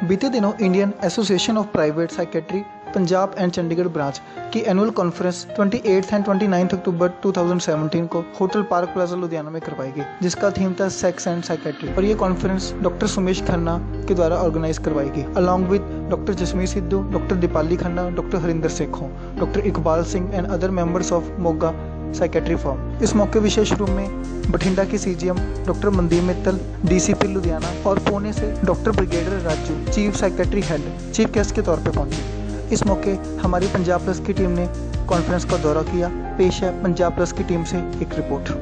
बीते दिनों Indian association of private psychiatry Punjab and Chandigarh branch की एनुअल कॉन्फ्रेंस 28 एंड 29 अक्टूबर 2017 को होटल पार्क प्लाजा लुधियाना में करवाई गई, जिसका थीम था सेक्स एंड साइकेट्री। और ये कॉन्फ्रेंस डॉक्टर सुमेश खन्ना के द्वारा ऑर्गेनाइज करवाई गई along with doctor Jasmeet Sidhu, doctor Deepali Khanna, doctor Harinder Sekhon, doctor Iqbal Singh and other members of Moga psychiatry forum. इस मौके विशेष रूप में बठिंडा के CGM doctor Mandeep Mittal, DCP Ludhiana और पुणे से doctor brigadier Raju, chief psychiatry head, chief guest के तौर पर पहुंचे। इस मौके हमारी पंजाब प्लस की टीम ने कॉन्फ्रेंस का दौरा किया। पेश है पंजाब प्लस की टीम से एक report.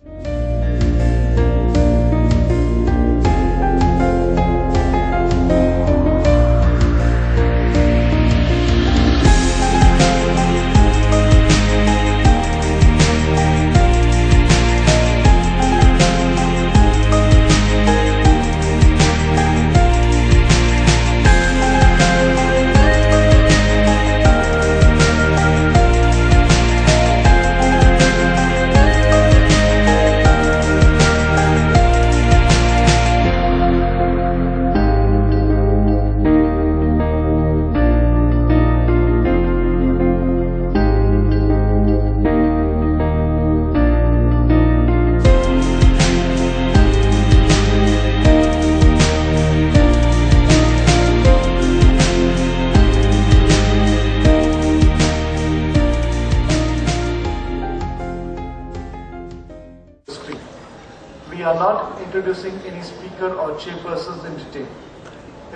We are not introducing any speaker or chairpersons in detail.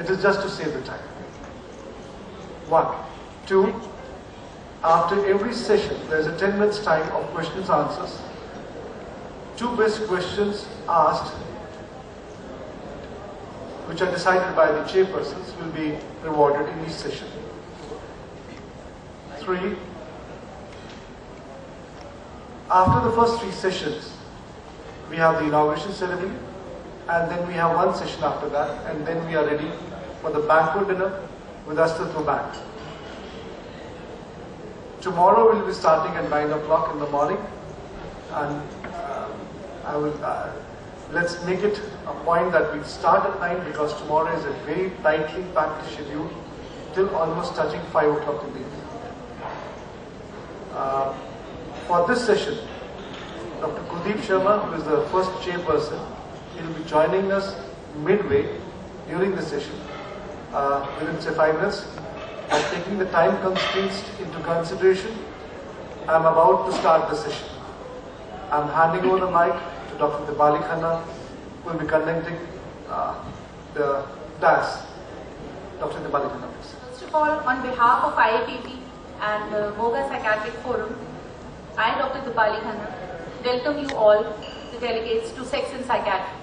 It is just to save the time. 1. 2. After every session, there is a 10 minutes time of questions and answers. 2 best questions asked, which are decided by the chairpersons, will be rewarded in each session. 3. After the first 3 sessions, we have the inauguration ceremony, and then we have 1 session after that, and then we are ready for the banquet dinner with Astra Bank. Tomorrow we will be starting at 9 o'clock in the morning, and let's make it a point that we start at 9, because tomorrow is a very tightly packed schedule till almost touching 5 o'clock in the evening. For this session, Dr. Kuldeep Sharma, who is the first chairperson, he will be joining us midway during the session, within say 5 minutes. And taking the time constraints into consideration, I am about to start the session. I am handing over the mic to Dr. Dipali Khanna, who will be conducting the dance. Dr. Dipali Khanna, please. First of all, on behalf of IAPP and Moga Psychiatric Forum, I, Dr. Dipali Khanna, welcome you all, the delegates, to Sex and Psychiatry.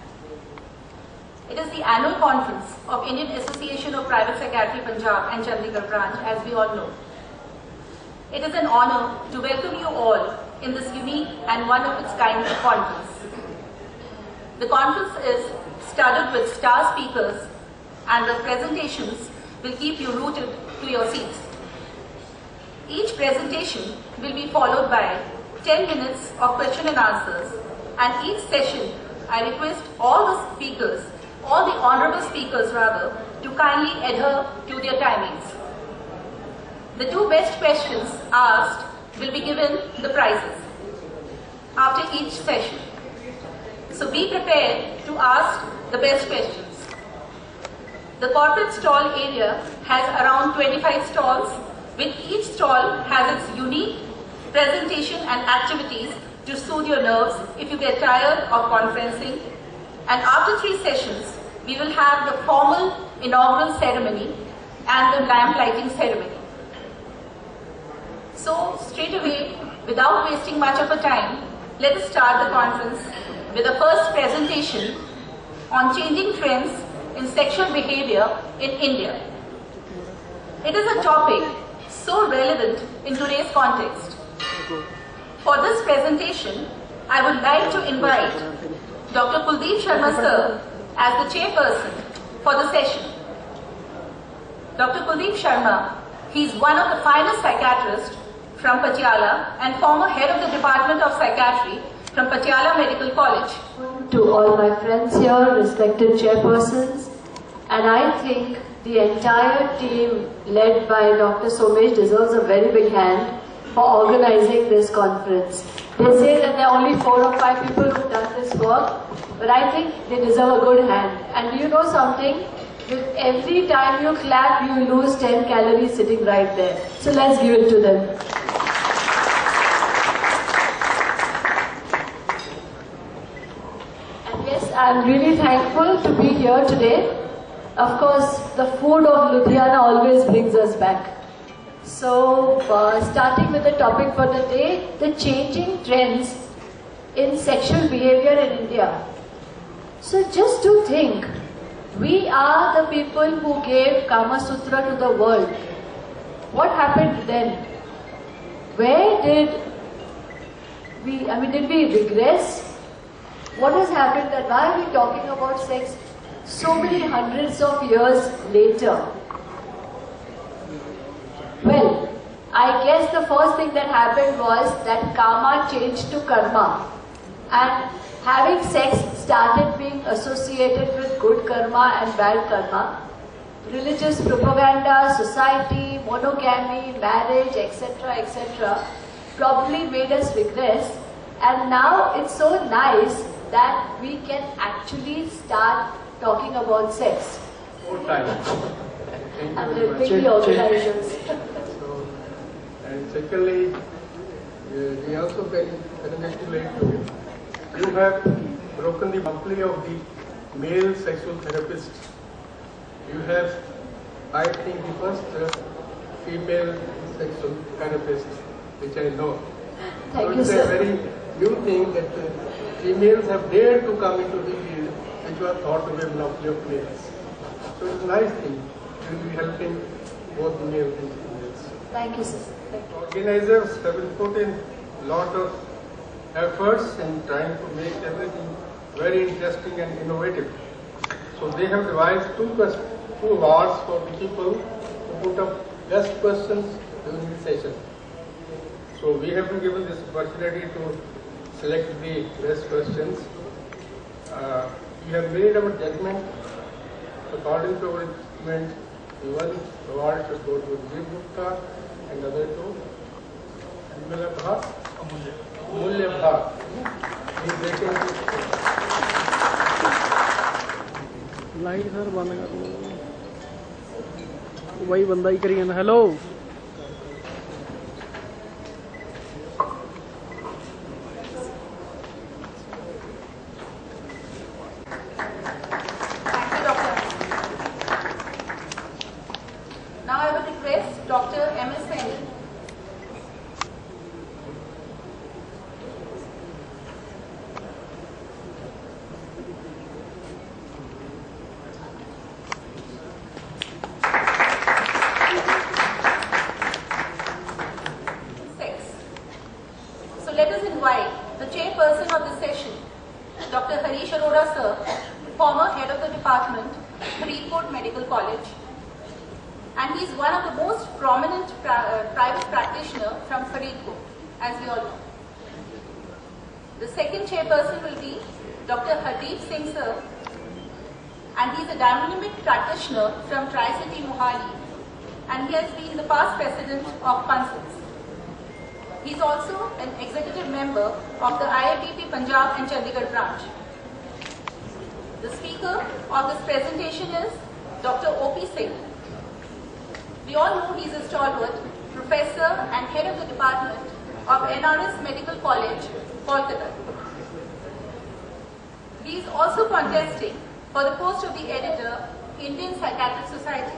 It is the annual conference of Indian Association of Private Psychiatry Punjab and Chandigarh branch, as we all know. It is an honor to welcome you all in this unique and one of its kind conference. The conference is studded with star speakers, and the presentations will keep you rooted to your seats. Each presentation will be followed by 10 minutes of question and answers, and each session I request all the speakers, all the honorable speakers rather, to kindly adhere to their timings. The 2 best questions asked will be given the prizes after each session. So be prepared to ask the best questions. The corporate stall area has around 25 stalls, with each stall has its unique presentation and activities to soothe your nerves if you get tired of conferencing. And after 3 sessions, we will have the formal inaugural ceremony and the lamp lighting ceremony. So straight away, without wasting much of a time, let us start the conference with the first presentation on changing trends in sexual behavior in India. It is a topic so relevant in today's context. For this presentation, I would like to invite Dr. Kuldeep Sharma sir as the chairperson for the session. Dr. Kuldeep Sharma, he is one of the finest psychiatrists from Patiala and former head of the Department of Psychiatry from Patiala Medical College. To all my friends here, respected chairpersons, and I think The entire team led by Dr. Somesh deserves a very big hand for organizing this conference. They say that there are only 4 or 5 people who've done this work, but I think they deserve a good hand. And do you know something? With every time you clap, you lose 10 calories sitting right there. So let's give it to them. And yes, I'm really thankful to be here today. Of course, the food of Ludhiana always brings us back. So, starting with the topic for the day, the changing trends in sexual behavior in India. So just to think, we are the people who gave Kama Sutra to the world. What happened then? Where did did we regress? What has happened that why are we talking about sex so many hundreds of years later? Well, I guess the first thing that happened was that karma changed to karma, and having sex started being associated with good karma and bad karma. Religious propaganda, society, monogamy, marriage, etc., probably made us regress, and now it's so nice that we can actually start talking about sex. More time. And the big organizers. And secondly, we also congratulate you. You have broken the monopoly of the male sexual therapist. You have, I think, the first female sexual therapist which I know. Thank you, it's sir. a very new thing that females have dared to come into the field which was thought to be a monopoly of males. So it's a nice thing. You will be helping both males and females. Thank you, sir. Thank you. Organizers have been put in a lot of efforts in trying to make everything very interesting and innovative. So they have devised two awards for the people who put up best questions during the session. So we have been given this opportunity to select the best questions. We have made our judgment according to our judgment. The one award should go to Rajiv Gupta and the other two Amulya Bhat. He is taking light sir बंद कर दो वही बंदा ही करी जाना hello Thank you, Doctor. Now I would request Dr. M.S. Saini. Let us invite the chairperson of this session, Dr. Harish Arora sir, former head of the department, Faridkot Medical College, and he is one of the most prominent private practitioner from Faridkot, as we all know. The second chairperson will be Dr. Hardeep Singh sir, and he is a dynamic practitioner from Tri-City Mohali, and he has been the past president of Pansons. He is also an executive member of the IIPP Punjab and Chandigarh branch. The speaker of this presentation is Dr. O.P. Singh. We all know he is a stalwart, professor and head of the department of NRS Medical College, Kolkata. He is also contesting for the post of the editor, Indian Psychiatric Society.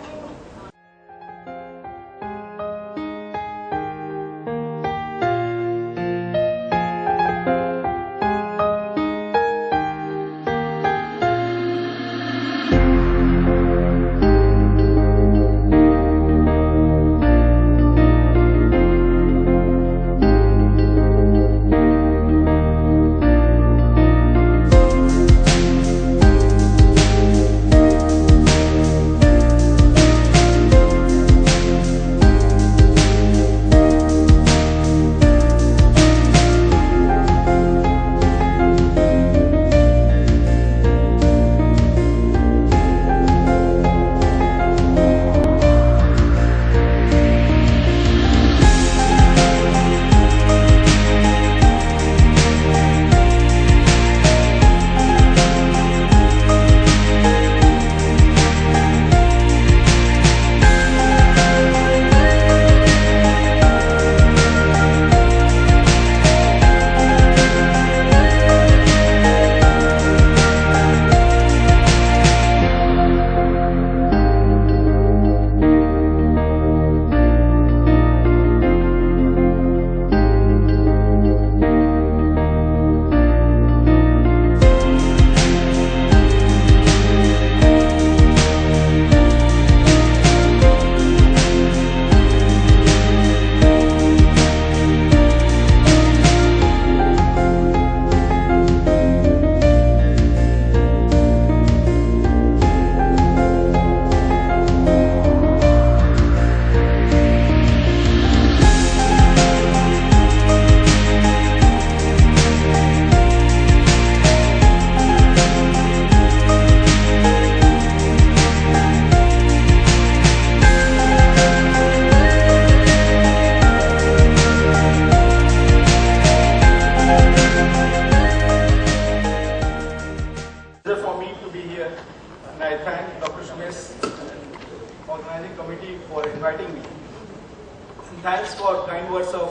organizing committee for inviting me. And thanks for kind words of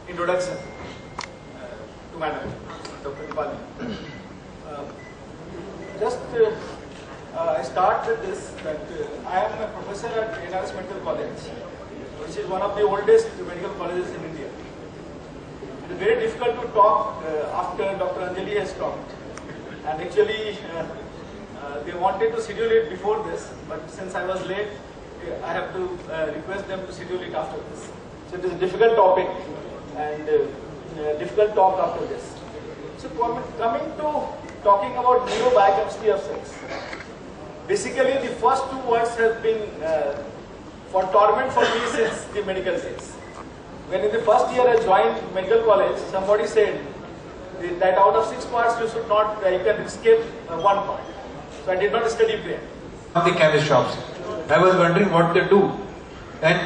introduction to Madam Dr. Dipali. I start with this, that I am a professor at NRS Medical College, which is one of the oldest medical colleges in India. It is very difficult to talk after Dr. Anjali has talked. And actually, they wanted to schedule it before this, but since I was late, I have to request them to schedule it after this. So it is a difficult topic and difficult talk after this. So coming to talking about neurobiocapacity of sex. Basically, the first two words have been for torment for me since the medical days. When in the first year I joined medical college, somebody said that out of 6 parts you should not, you can escape 1 part. So I did not study brain. The chemist shops. I was wondering what they do, and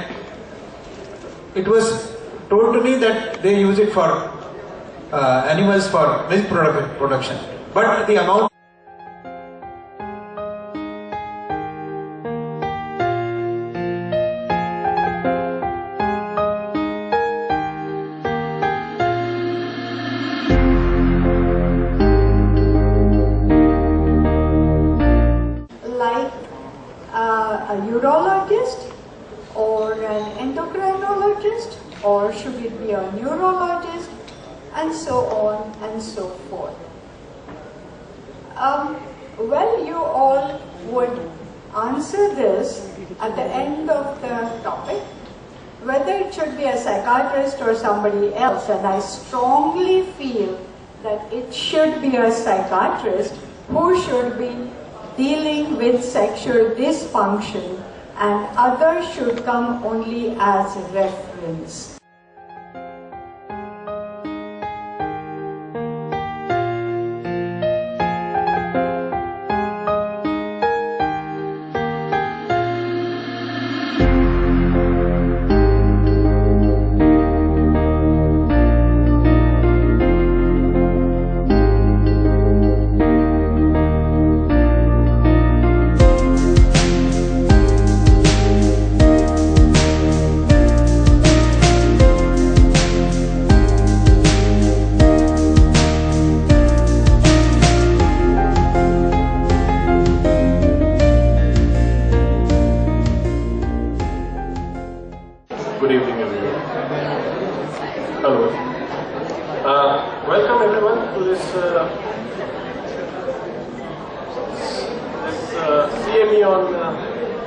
it was told to me that they use it for animals for milk production. But the amount. A urologist or an endocrinologist, or should it be a neurologist, and so on and so forth. Well, you all would answer this at the end of the topic, whether it should be a psychiatrist or somebody else, and I strongly feel that it should be a psychiatrist who should be dealing with sexual dysfunction, and others should come only as reference. Good evening, everyone. Hello. Welcome everyone to this CME on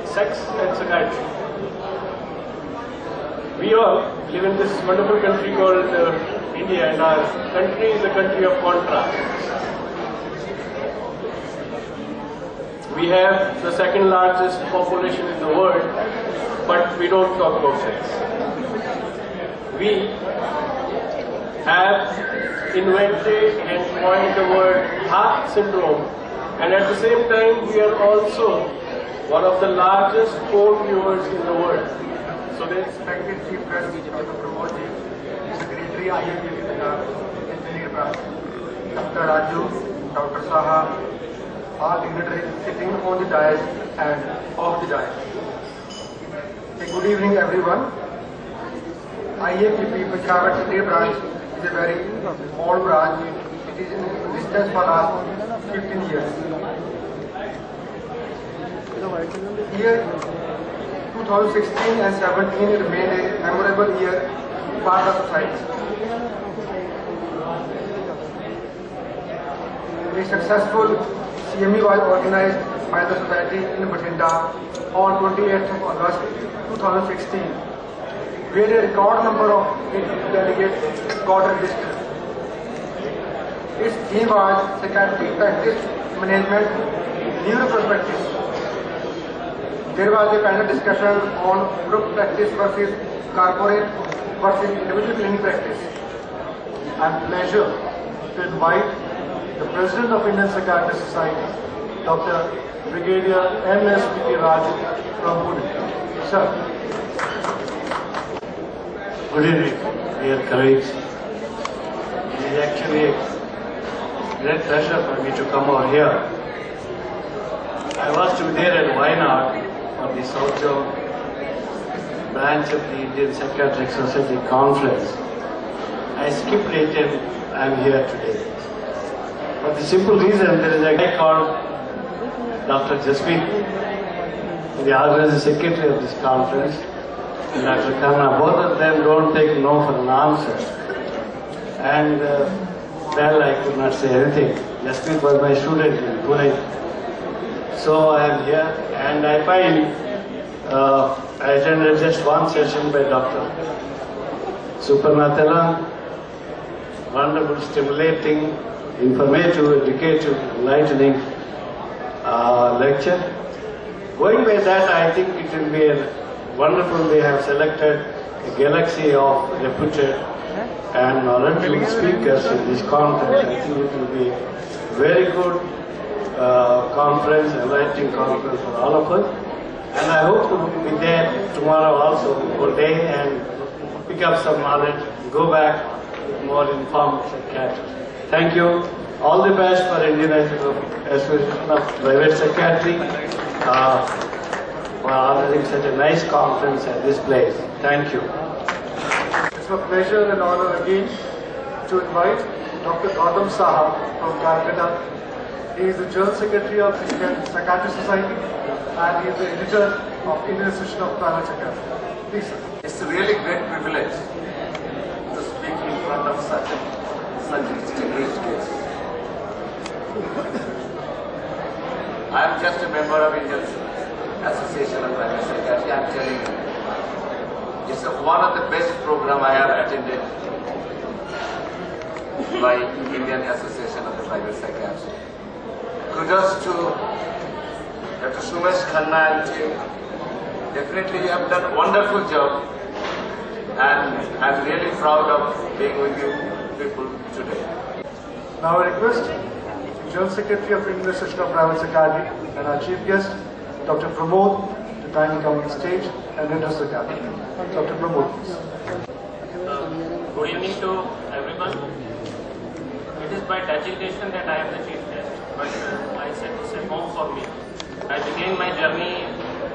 sex and psychiatry. We all live in this wonderful country called India, and our country is a country of contrasts. We have the second largest population in the world, but we don't talk about sex. We have invented and coined the word heart syndrome, and at the same time we are also one of the largest porn viewers in the world. So the respected Chief Guest, Dr. Pramod ji, Secretary IAPP Engineer Branch, Dr. Raju, Dr. Saha, all dignitaries sitting on the dais and off the dais. Good evening, everyone. IAPP Peshawar State Branch is a very old branch. It is in existence for last 15 years. Year 2016 and 17 remained a memorable year for the society. A successful CME was organized by the society in Bathinda on 28th of August 2016, where a record number of delegates got registered. Its theme was psychiatric practice management, neuroperspectives. There was a panel discussion on group practice versus corporate versus individual clinic practice. I am pleasure to invite the President of Indian Psychiatric Society, Dr. Brigadier M.S.P. Raju from Pune. Sir. Good evening, dear colleagues. It is actually a great pleasure for me to come over here. I was to be there at Wayanad for the South Zone branch of the Indian Psychiatric Society conference. I skipped it and I am here today. For the simple reason, there is a guy called Dr. Jasmeet, the organizing secretary of this conference, and Dr. Khanna. Both of them don't take no for an answer. And well, I could not say anything. Jasmeet was my student in Pune. So I am here, and I find I attended just one session by Dr. Supernathala. Wonderful, stimulating, informative, educative, enlightening lecture. Going by that, I think it will be wonderful. They have selected a galaxy of reputed and knowledgeable speakers in this conference. I think it will be very good conference, enlightening conference for all of us. And I hope to be there tomorrow also, whole day, and pick up some knowledge, go back with more informed psychiatry. Thank you. All the best for Indian Association of Private Psychiatry for organizing such a nice conference at this place. Thank you. It's a pleasure and honor again to invite Dr. Gautam Saha from Calcutta. He is the General Secretary of the Indian Psychiatry Society and he is the editor of Indian Association of Private Psychiatry. Please, sir. It's a really great privilege to speak in front of such distinguished guests. I am just a member of Indian Association of Private Psychiatry. I am telling you, it's one of the best programs I have attended by Indian Association of the Private Psychiatry. Kudos to Dr. Sumesh Khanna and team. Definitely you have done a wonderful job, and I am really proud of being with you people today. Now I request the General Secretary of Indian Association of Private Psychiatry and our Chief Guest, Dr. Pramod, to kindly come on the stage and address the gathering. Dr. Pramod, please. Good evening to everyone. It is by designation that I am the Chief Guest, but I said it's a home for me. I began my journey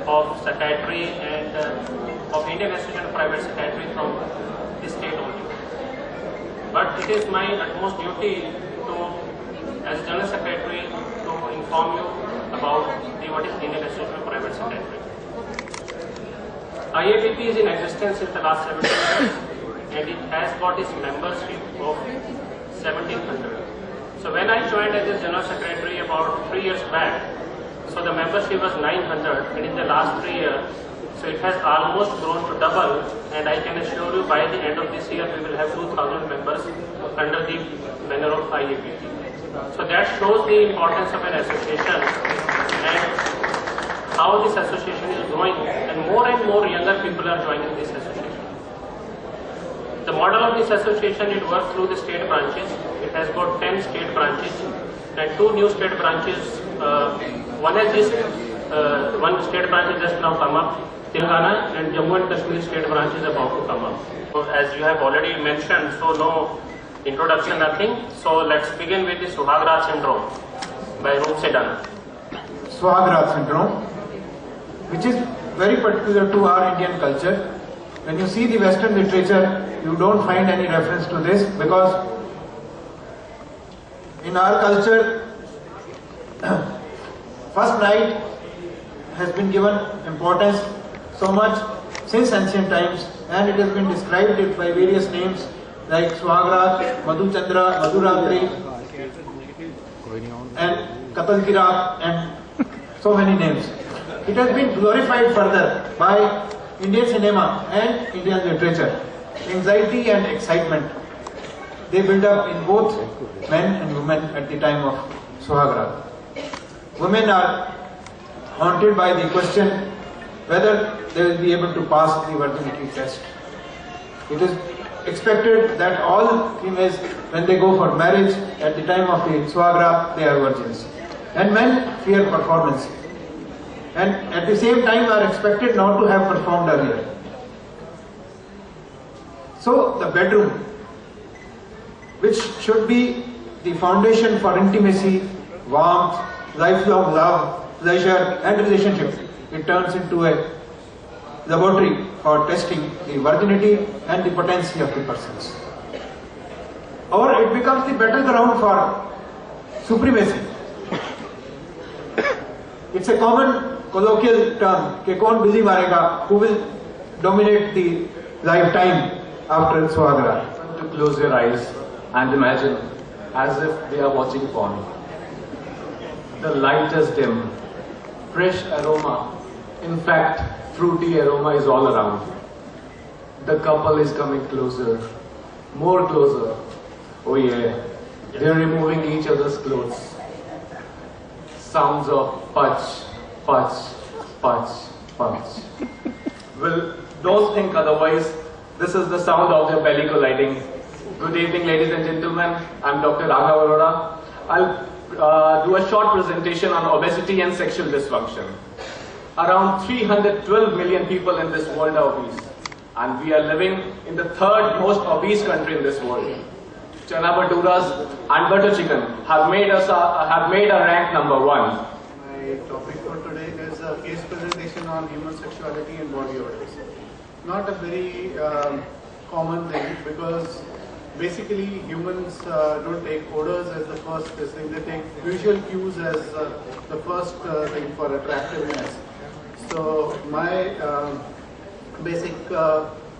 of psychiatry and of Indian Association of Private Psychiatry from this state only. But it is my utmost duty to, as General Secretary, to inform you about what is Indian Association of Private Psychiatry. IAPP is in existence since the last 17 years and it has got its membership of 1700. So when I joined as a General Secretary about 3 years back, so the membership was 900, and in the last 3 years, so it has almost grown to double, and I can assure you by the end of this year we will have 2000 members under the banner of IAPP. So that shows the importance of an association and how this association is growing, and more younger people are joining this association. The model of this association, it works through the state branches. It has got 10 state branches and 2 new state branches. One state branch has just now come up. Telangana and Jammu and Kashmir state branch is about to come up. So as you have already mentioned, so no introduction, nothing. So let's begin with the Suhagrat syndrome by Roop Sedan. Suhagrat syndrome, which is very particular to our Indian culture. When you see the Western literature, you don't find any reference to this, because in our culture, first night has been given importance so much since ancient times, and it has been described by various names like Suhagrat, Madhuchandra, Madhuratri, and Katalkirat, and so many names. It has been glorified further by Indian cinema and Indian literature. Anxiety and excitement, they build up in both men and women at the time of Suhagrat. Women are haunted by the question whether they will be able to pass the virginity test. It is expected that all females, when they go for marriage, at the time of the Suhagrat, they are virgins. And men fear performance. And at the same time are expected not to have performed earlier. So the bedroom, which should be the foundation for intimacy, warmth, lifelong love, pleasure and relationship, it turns into a laboratory for testing the virginity and the potency of the persons. Or it becomes the battleground for supremacy. It's a common colloquial term, कि कौन बिजली मारेगा, who will dominate the lifetime after Swagra. To close your eyes and imagine as if they are watching porn. The light is dim, fresh aroma, in fact fruity aroma is all around. The couple is coming closer, more closer. Oh yeah, they are removing each other's clothes. Sounds of punch, punch, punch, punch. Well, don't think otherwise. This is the sound of their belly colliding. Good evening, ladies and gentlemen. I'm Dr. Raghav Arora. I'll do a short presentation on obesity and sexual dysfunction. Around 312 million people in this world are obese. And we are living in the third most obese country in this world. Chana bhaturas and butter chicken have made our rank number 1. My topic for today is a case presentation on human sexuality and body odors. Not a very common thing, because basically humans don't take odors as the first thing. They take visual cues as the first thing for attractiveness. So my basic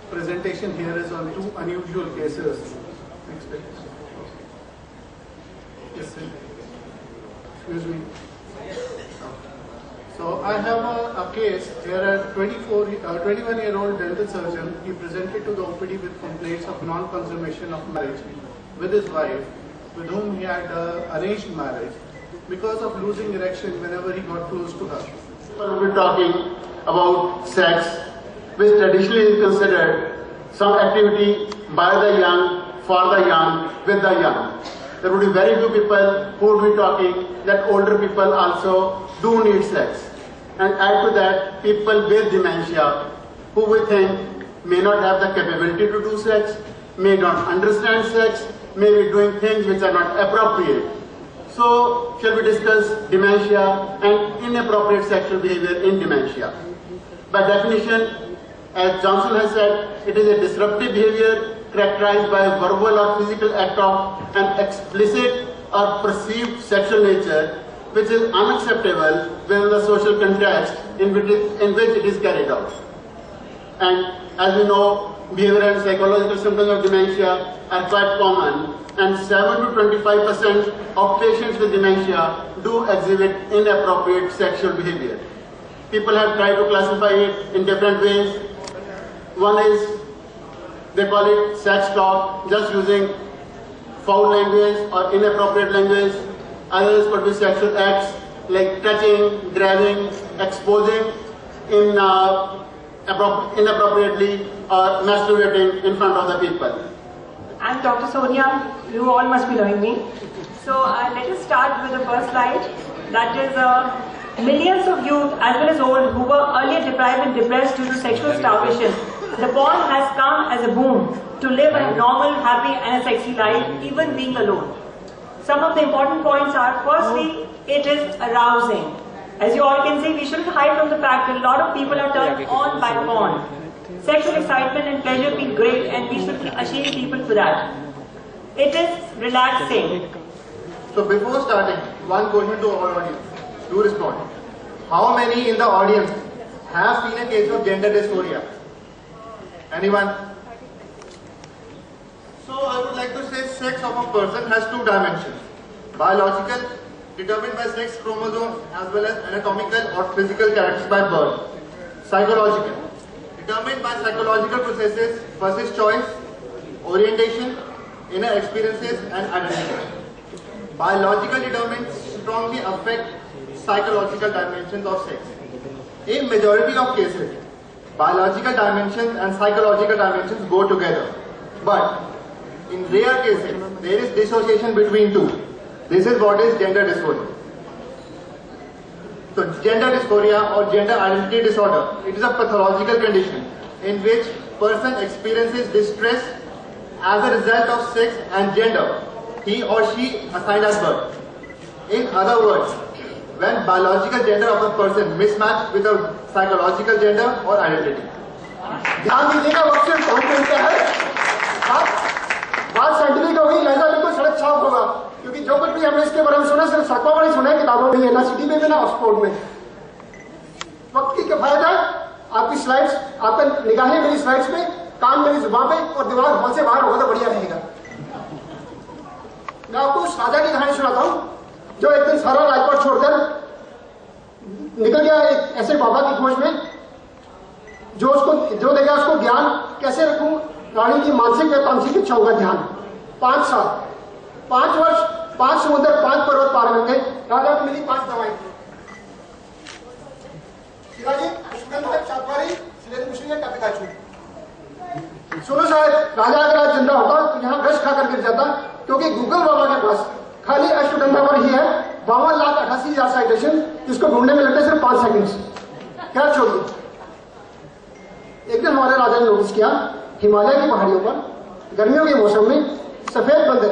presentation here is on 2 unusual cases. Next page. Yes, sir. Excuse me. So I have a case here. A 21-year-old dental surgeon. He presented to the OPD with complaints of non-consummation of marriage with his wife, with whom he had arranged marriage, because of losing erection whenever he got close to her. We'll be talking about sex, which traditionally is considered some activity by the young, for the young, with the young. There would be very few people who would be talking that older people also do need sex. And add to that, people with dementia, who we think may not have the capability to do sex, may not understand sex, may be doing things which are not appropriate. So, shall we discuss dementia and inappropriate sexual behavior in dementia? By definition, as Johnson has said, it is a disruptive behavior characterized by a verbal or physical act of an explicit or perceived sexual nature, which is unacceptable within the social context in which it is carried out. And as we know, behavioral and psychological symptoms of dementia are quite common, and 7 to 25% of patients with dementia do exhibit inappropriate sexual behavior. People have tried to classify it in different ways. One is, they call it sex talk, just using foul language or inappropriate language. Others could be sexual acts like touching, grabbing, exposing inappropriately, or masturbating in front of the people. I'm Dr. Sonia. You all must be knowing me. So let us start with the first slide. That is millions of youth as well as old who were earlier deprived and depressed due to sexual starvation. The porn has come as a boom to live a normal, happy and a sexy life, even being alone. Some of the important points are, firstly, it is arousing. As you all can see, we shouldn't hide from the fact that a lot of people are turned on by porn. Sexual excitement and pleasure feel great, and we shouldn't shame people for that. It is relaxing. So before starting, one question to our audience. Do respond. How many in the audience have seen a case of gender dysphoria? Anyone? So I would like to say sex of a person has 2 dimensions. Biological, determined by sex chromosomes, as well as anatomical or physical characters by birth. Psychological, determined by psychological processes versus choice, orientation, inner experiences and identity. Biological determinants strongly affect psychological dimensions of sex. In majority of cases, biological dimensions and psychological dimensions go together. But in rare cases, there is dissociation between 2. This is what is gender dysphoria. So gender dysphoria or gender identity disorder, it is a pathological condition in which person experiences distress as a result of sex and gender he or she assigned at birth. In other words, when biological gender of a person mismatch with a psychological gender or identity. ध्यान दीजिएगा, वक्त से कौन मिलता है, बात scientific होगी, लहजा बिल्कुल सड़क छाप होगा, क्योंकि जो कुछ भी हमने इसके बारे में सुना सिर्फ सड़कों पर ही सुना है, किताबों में, ना सिटी में भी ना ऑक्सफोर्ड में। वक्त की किफायत है, आपकी स्लाइड्स, आपका निगाहें मेरी स्लाइड्स पे, कान मेरी जुबान पे और दिमाग हॉल से बाहर होगा तो बढ़िया रहेगा। मैं आपको उस राजा की कहानी सुनाता हूँ जो एक दिन सारा राजपाट छोड़कर निकल गया एक ऐसे बाबा की खोज में जो देगा उसको ज्ञान, कैसे रखूं रानी की मानसिक व तामसिक इच्छाओं का ध्यान। 5 साल, 5 वर्ष, 5 समुद्र, 5 पर्वत पार करके राजा को मिली 5 दवाएं। सुनो साहब, राजा अगर आज जिंदा होता तो यहाँ विष खाकर गिर जाता, क्योंकि गूगल बाबा के पास खाली अश्वगंधा पर ही है 52,88,000 साइटेशन, जिसको ढूंढने में लगता है सिर्फ 5 सेकंड्स। क्या छोड़िए। एक दिन हमारे राजा ने नोटिस किया, हिमालय की पहाड़ियों पर गर्मियों के मौसम में सफेद बंदर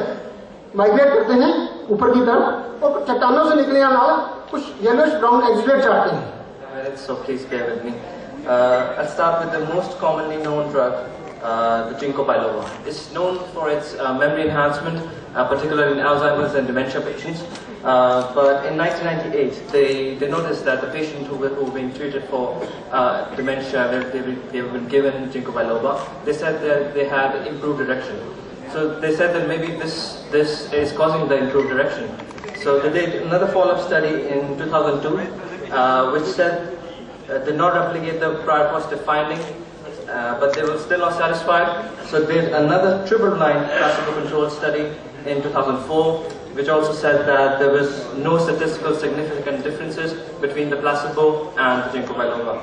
माइग्रेट करते हैं ऊपर की तरफ और चट्टानों से निकले वाला कुछ येलोइश ब्राउन एक्सुलेट चाहते हैं। So please bear with me. I'll start with the most commonly known drug, the ginkgo biloba. It's known for its memory enhancement, particularly in Alzheimer's and dementia patients. But in 1998, they noticed that the patient who were being treated for dementia, they were been given ginkgo biloba. They said that they had improved erection. So they said that maybe this is causing the improved erection. So they did another follow-up study in 2002, which said did not replicate the prior positive finding, but they were still not satisfied. So they did another triple-blind placebo-controlled study in 2004, which also said that there was no statistical significant differences between the placebo and the ginkgo biloba.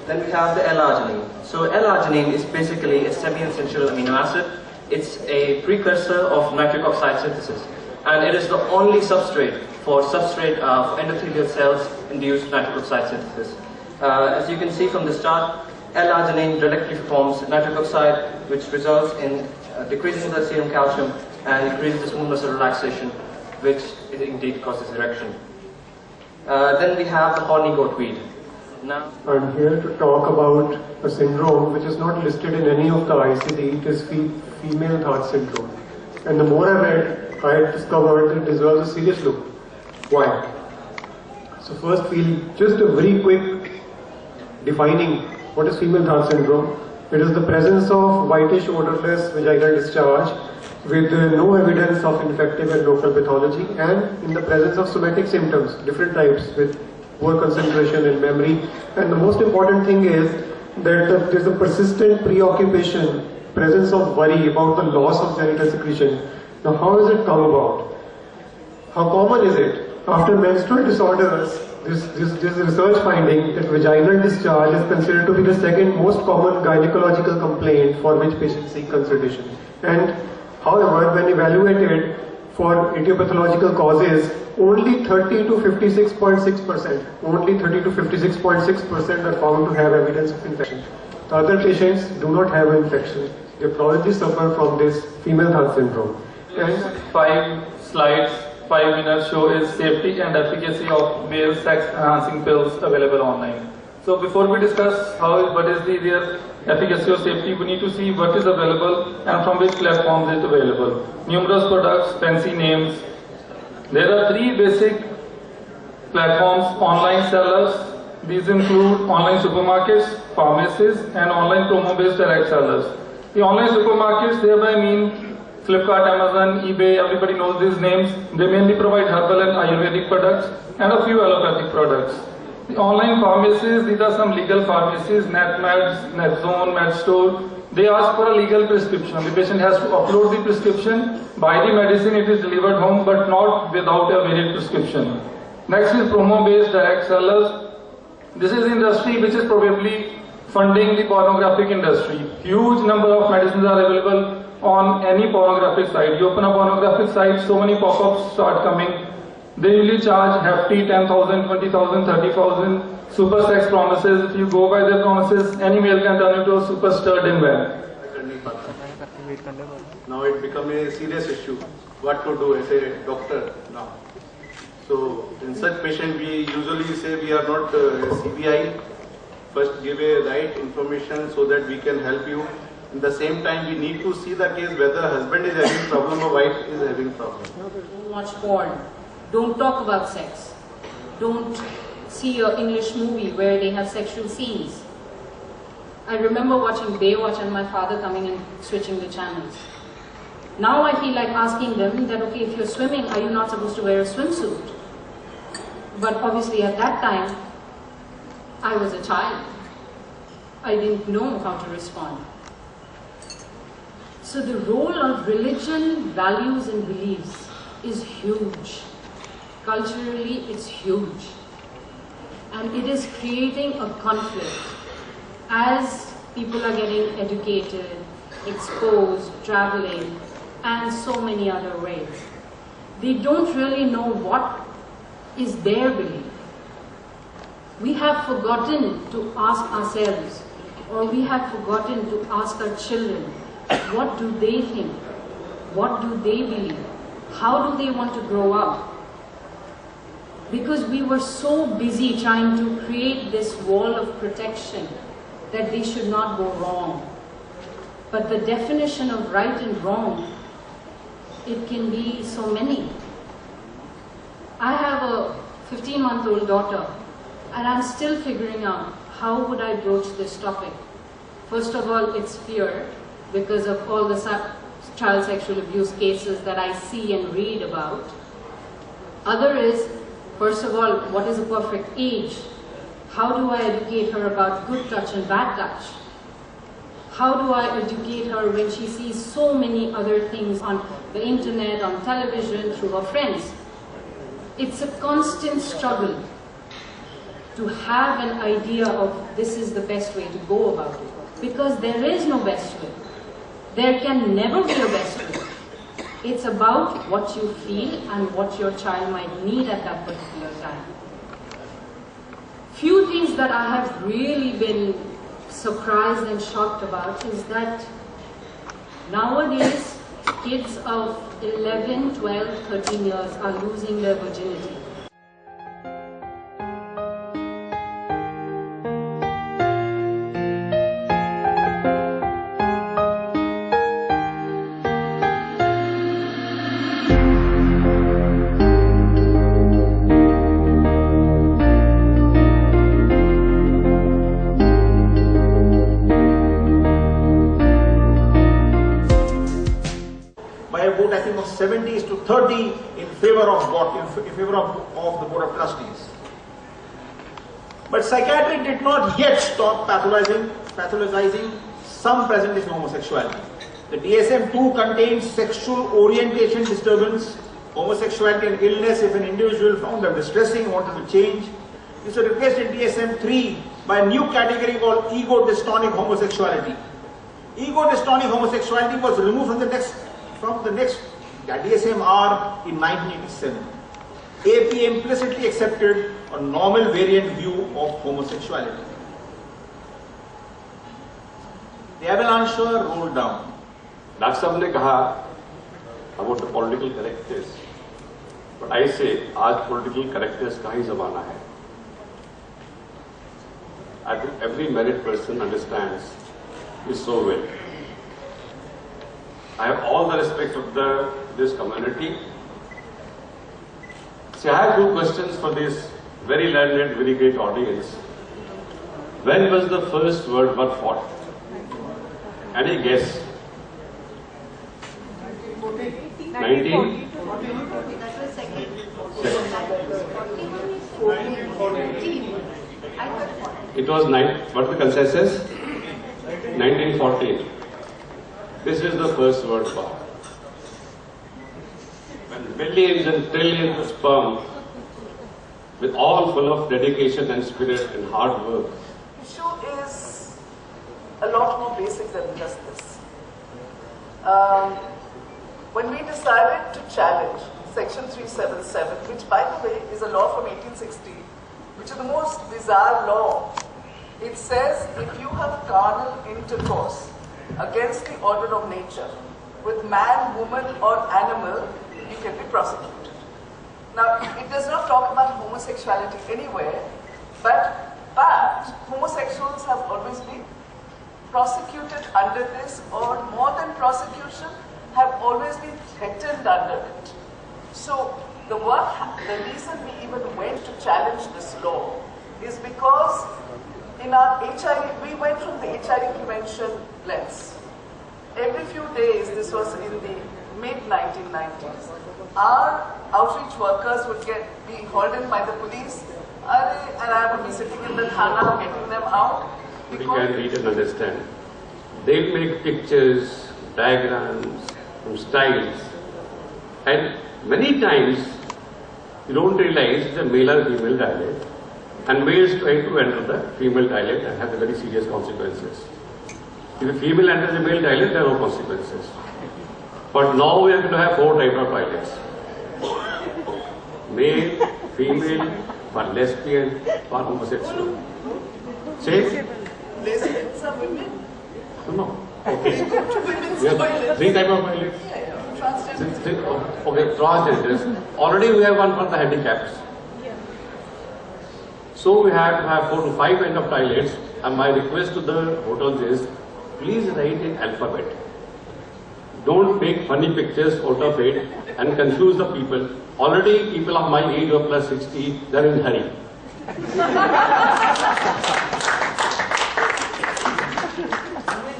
Then we have the L-arginine. So L-arginine is basically a semi-essential amino acid. It's a precursor of nitric oxide synthesis, and it is the only substrate for endothelial cells induced nitric oxide synthesis. As you can see from this chart, L-arginine directly forms nitric oxide, which results in decreasing the serum calcium and increases the smooth muscle relaxation, which indeed causes erection. Then we have the horny goat weed. Now, I'm here to talk about a syndrome which is not listed in any of the ICD. It is female Thought syndrome. And the more I read, I discovered that it deserves a serious look. Why? So first we'll just a very quick defining what is female Thought syndrome. It is the presence of whitish odorless vaginal discharge with no evidence of infective and local pathology, and in the presence of somatic symptoms, different types with poor concentration and memory. And the most important thing is that there is a persistent preoccupation, presence of worry about the loss of genital secretion. Now how does it come about? How common is it? After menstrual disorders, this research finding that vaginal discharge is considered to be the second most common gynecological complaint for which patients seek consultation. And however, when evaluated for etiological causes, only 30 to 56.6%, only 30 to 56.6% are found to have evidence of infection. The other patients do not have infection. They probably suffer from this female Thought syndrome. And 5 slides, 5 minutes show is safety and efficacy of male sex enhancing pills available online. So before we discuss what is their efficacy or safety, we need to see what is available and from which platforms it is available. Numerous products, fancy names. There are 3 basic platforms: online sellers. These include online supermarkets, pharmacies, and online promo-based direct sellers. The online supermarkets thereby mean Flipkart, Amazon, eBay, everybody knows these names. They mainly provide herbal and Ayurvedic products and a few allopathic products. The online pharmacies, these are some legal pharmacies, NetMeds, NetZone, MedStore. They ask for a legal prescription. The patient has to upload the prescription, buy the medicine, it is delivered home, but not without a valid prescription. Next is promo-based direct sellers. This is industry which is probably funding the pornographic industry. Huge number of medicines are available on any pornographic site. You open a pornographic site, so many pop-ups start coming. They usually charge hefty 10,000, 20,000, 30,000 super sex promises. If you go by their promises, any male can turn into a super stud in bed. Now it become a serious issue. What to do as a doctor now? So in such patient, we usually say we are not CBI. First give a right information so that we can help you. At the same time, we need to see the case whether husband is having problem or wife is having problem. Don't watch porn. Don't talk about sex. Don't see an English movie where they have sexual scenes. I remember watching Baywatch and my father coming and switching the channels. Now I feel like asking them that, okay, if you're swimming, are you not supposed to wear a swimsuit? But obviously at that time, I was a child. I didn't know how to respond. So the role of religion, values and beliefs is huge. Culturally, it's huge. And it is creating a conflict as people are getting educated, exposed, traveling, and so many other ways. They don't really know what is their belief. We have forgotten to ask ourselves, or we have forgotten to ask our children, what do they think? What do they believe? How do they want to grow up? Because we were so busy trying to create this wall of protection that they should not go wrong. But the definition of right and wrong, it can be so many. I have a 15-month-old daughter, and I'm still figuring out how would I broach this topic. First of all, it's fear because of all the child sexual abuse cases that I see and read about. Other is, first of all, what is a perfect age? How do I educate her about good touch and bad touch? How do I educate her when she sees so many other things on the internet, on television, through her friends? It's a constant struggle to have an idea of this is the best way to go about it. Because there is no best way. There can never be a best way. It's about what you feel and what your child might need at that particular time. Few things that I have really been surprised and shocked about is that nowadays kids of 11, 12, 13 years are losing their virginity. By a vote, I think of 70 to 30 in favor of what? In favor of the Board of Trustees. But psychiatry did not yet stop pathologizing some present in homosexuality. The DSM-2 contains sexual orientation disturbance, homosexuality and illness if an individual found them distressing and wanted to change. This was replaced in DSM-3 by a new category called ego-dystonic homosexuality. Ego-dystonic homosexuality was removed from the next DSM-R in 1987. AP implicitly accepted a normal variant view of homosexuality. The avalanche rolled down. Doctor साहब ने कहा about the political correctness, but I say आज political correctness का ही ज़माना है. I think every married person understands this so well. I have all the respect of this community. So I have two questions for this very learned, very great audience. When was the first World War fought? Any guess? 19? It was what the consensus? 1914. This is the first World War. When billions and trillions of sperm, with all full of dedication and spirit and hard work. The issue is a lot more basic than just this. When we decided to challenge Section 377, which by the way is a law from 1860, which is the most bizarre law, it says if you have carnal intercourse against the order of nature with man, woman or animal, you can be prosecuted. Now, it does not talk about homosexuality anywhere, but homosexuals have always been prosecuted under this, or more than prosecution, have always been threatened under it. So the reason we even went to challenge this law is because in our HIV, we went from the HIV prevention lens. Every few days, this was in the mid-1990s, our outreach workers would be hauled in by the police, and I would be sitting in the thana getting them out. You can read and understand. They make pictures, diagrams, styles, and many times you don't realize it's a male or female dialect, and males try to enter the female dialect and have very serious consequences. If a female enters the male dialect, there are no consequences. But now we are going to have 4 types of dialects: male, female, for lesbian, for homosexual. Say? Lesbians are women? No. Okay. We have 3 types of dialects. Okay, transgenders. Already we have one for the handicapped. So we have to have 4 to 5 kind of dialects, and my request to the hotels is, please write in alphabet. Don't make funny pictures out of it and confuse the people. Already people of my age or plus 60, they are in hurry.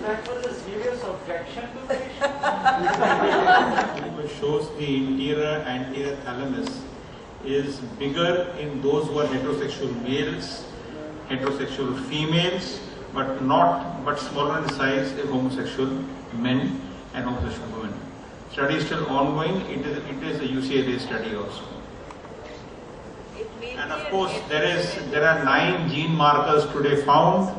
That was a serious objection to the It shows the anterior thalamus is bigger in those who are heterosexual males, heterosexual females, but smaller in size in homosexual men and homosexual women. Study is still ongoing. It is a UCLA study also. And of course, there are 9 gene markers today found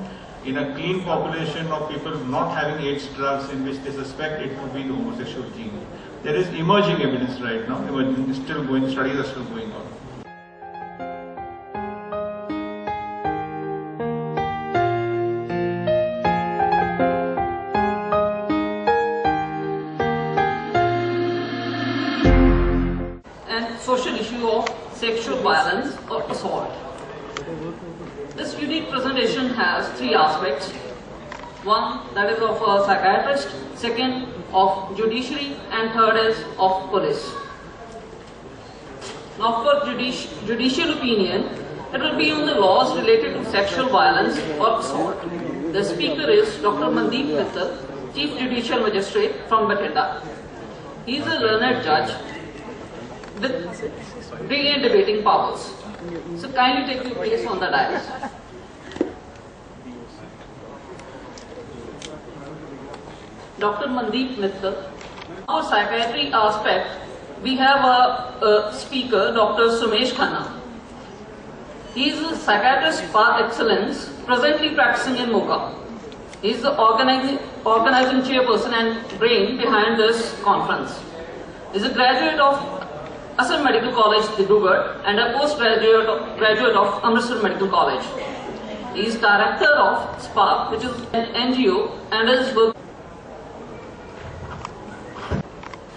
in a clean population of people not having AIDS drugs in which they suspect it could be the homosexual gene. There is emerging evidence right now. Studies are still going on. Social issue of sexual violence or assault. This unique presentation has 3 aspects. One, that is of a psychiatrist, second of judiciary, and third is of police. Now for judicial opinion, it will be on the laws related to sexual violence or assault. The speaker is Dr. Mandeep Mittal, Chief Judicial Magistrate from Batinda. He is a learned judge with brilliant debating powers. So kindly take your place on the dais. Dr. Mandeep Mittal. Our psychiatry aspect, we have a speaker, Dr. Sumesh Khanna. He is a psychiatrist par excellence, presently practicing in Mocha. He is the organizing chairperson and brain behind this conference. He is a graduate of Assam Medical College, Dibrugarh, and a postgraduate of Amritsar Medical College. He is director of SPARK, which is an NGO, and is working.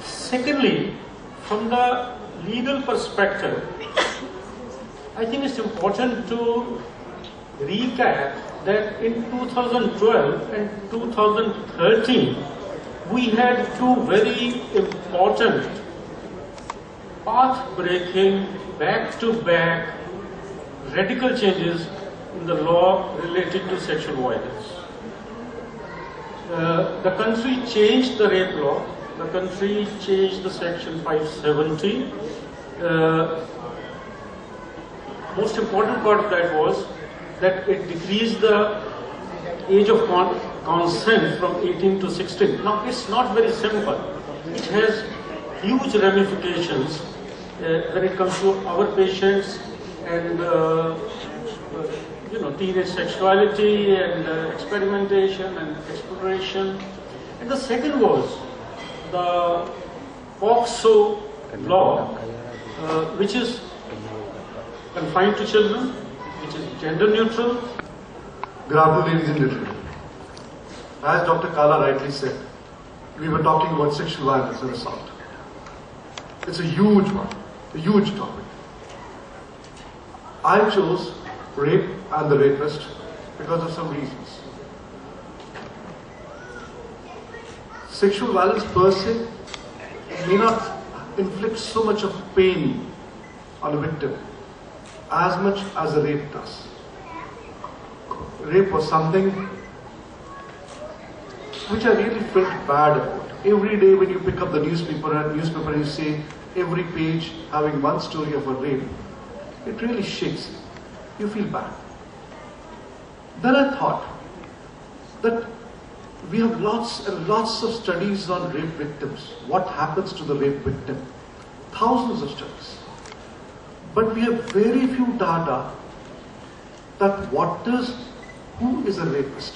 Secondly, from the legal perspective, I think it's important to recap that in 2012 and 2013, we had 2 very important path-breaking, back-to-back radical changes in the law related to sexual violence. The country changed the rape law. The country changed the section 570. Most important part of that was that it decreased the age of consent from 18 to 16. Now it's not very simple. It has huge ramifications when it comes to our patients and teenage sexuality and experimentation and exploration. And the second was the POCSO law, which is confined to children, which is gender neutral. Good afternoon, ladies and gentlemen. As Dr. Kala rightly said, we were talking about sexual violence and assault. It's a huge one. a huge topic. I chose rape and the rapist because of some reasons. Sexual violence per se may not inflict so much of pain on a victim as much as a rape does. Rape was something which I really felt bad about. Every day when you pick up the newspaper and you see every page having one story of a rape, it really shakes you. You feel bad. Then I thought that we have lots and lots of studies on rape victims. What happens to the rape victim? Thousands of studies. But we have very few data that who is a rapist?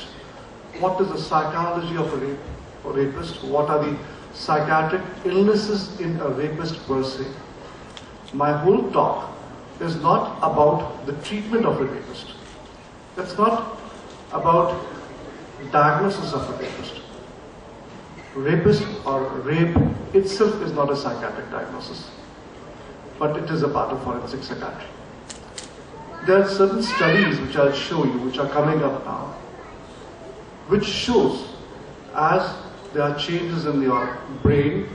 What is the psychology of a rapist? What are the psychiatric illnesses in a rapist per se? My whole talk is not about the treatment of a rapist. It's not about diagnosis of a rapist. Rapist or rape itself is not a psychiatric diagnosis, but it is a part of forensic psychiatry. There are certain studies which I'll show you, which are coming up now, which shows as there are changes in your brain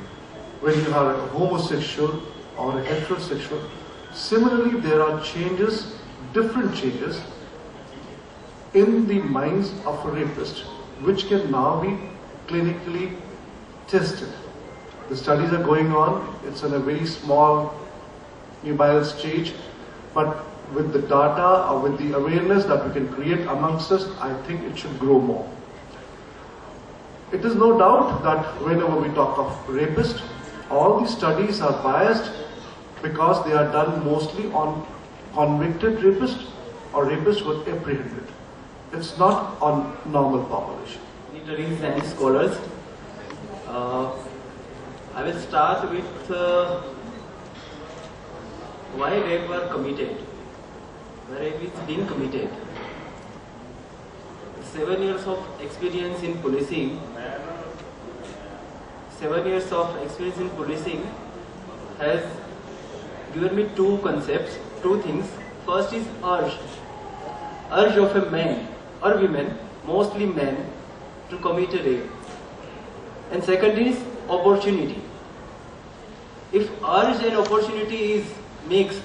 when you are a homosexual or a heterosexual. Similarly, there are changes, different changes in the minds of a rapist, which can now be clinically tested. The studies are going on. It's in a very small, nubile stage, but with the data or with the awareness that we can create amongst us, I think it should grow more. It is no doubt that whenever we talk of rapist, all these studies are biased because they are done mostly on convicted rapists or rapists who are apprehended. It's not on normal population. Dignitaries and scholars. I will start with why rape were committed. Rape is being committed. 7 years of experience in policing. 7 years of experience in policing has given me two concepts, two things. First is urge of a man or women, mostly men, to commit a rape. And second is opportunity. If urge and opportunity is mixed,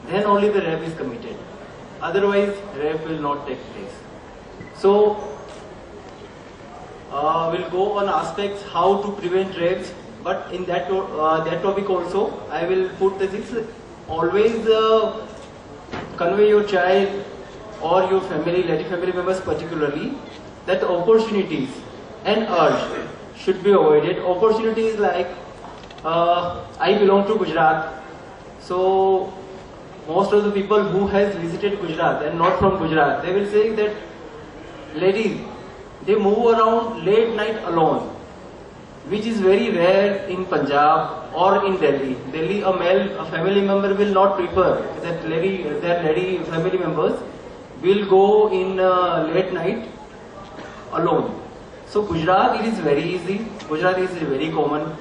then only the rape is committed. Otherwise, rape will not take place. So, we'll go on aspects how to prevent rapes, but in that topic also, I will put this. Always convey your child or your family, relative family members particularly, that opportunities and urge should be avoided. Opportunities like, I belong to Gujarat, so most of the people who has visited Gujarat and not from Gujarat, they will say that ladies, they move around late night alone, which is very rare in Punjab or in Delhi. Delhi, a family member will not prefer that lady family members will go in late night alone. So Gujarat, it is very easy. Gujarat is very common.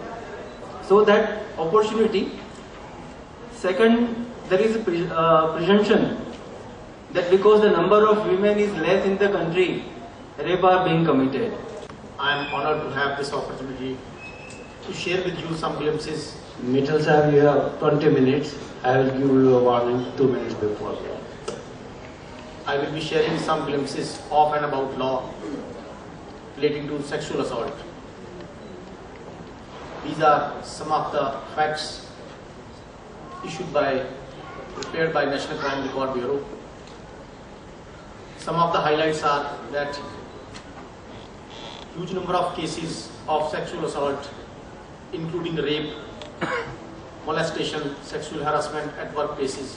So that opportunity. Second, there is a presumption that because the number of women is less in the country, rape are being committed. I am honored to have this opportunity to share with you some glimpses. Mittal sir, you have 20 minutes. I will give you a warning 2 minutes before. I will be sharing some glimpses of and about law relating to sexual assault. These are some of the facts prepared by National Crime Record Bureau. Some of the highlights are that huge number of cases of sexual assault, including rape, molestation, sexual harassment at workplaces.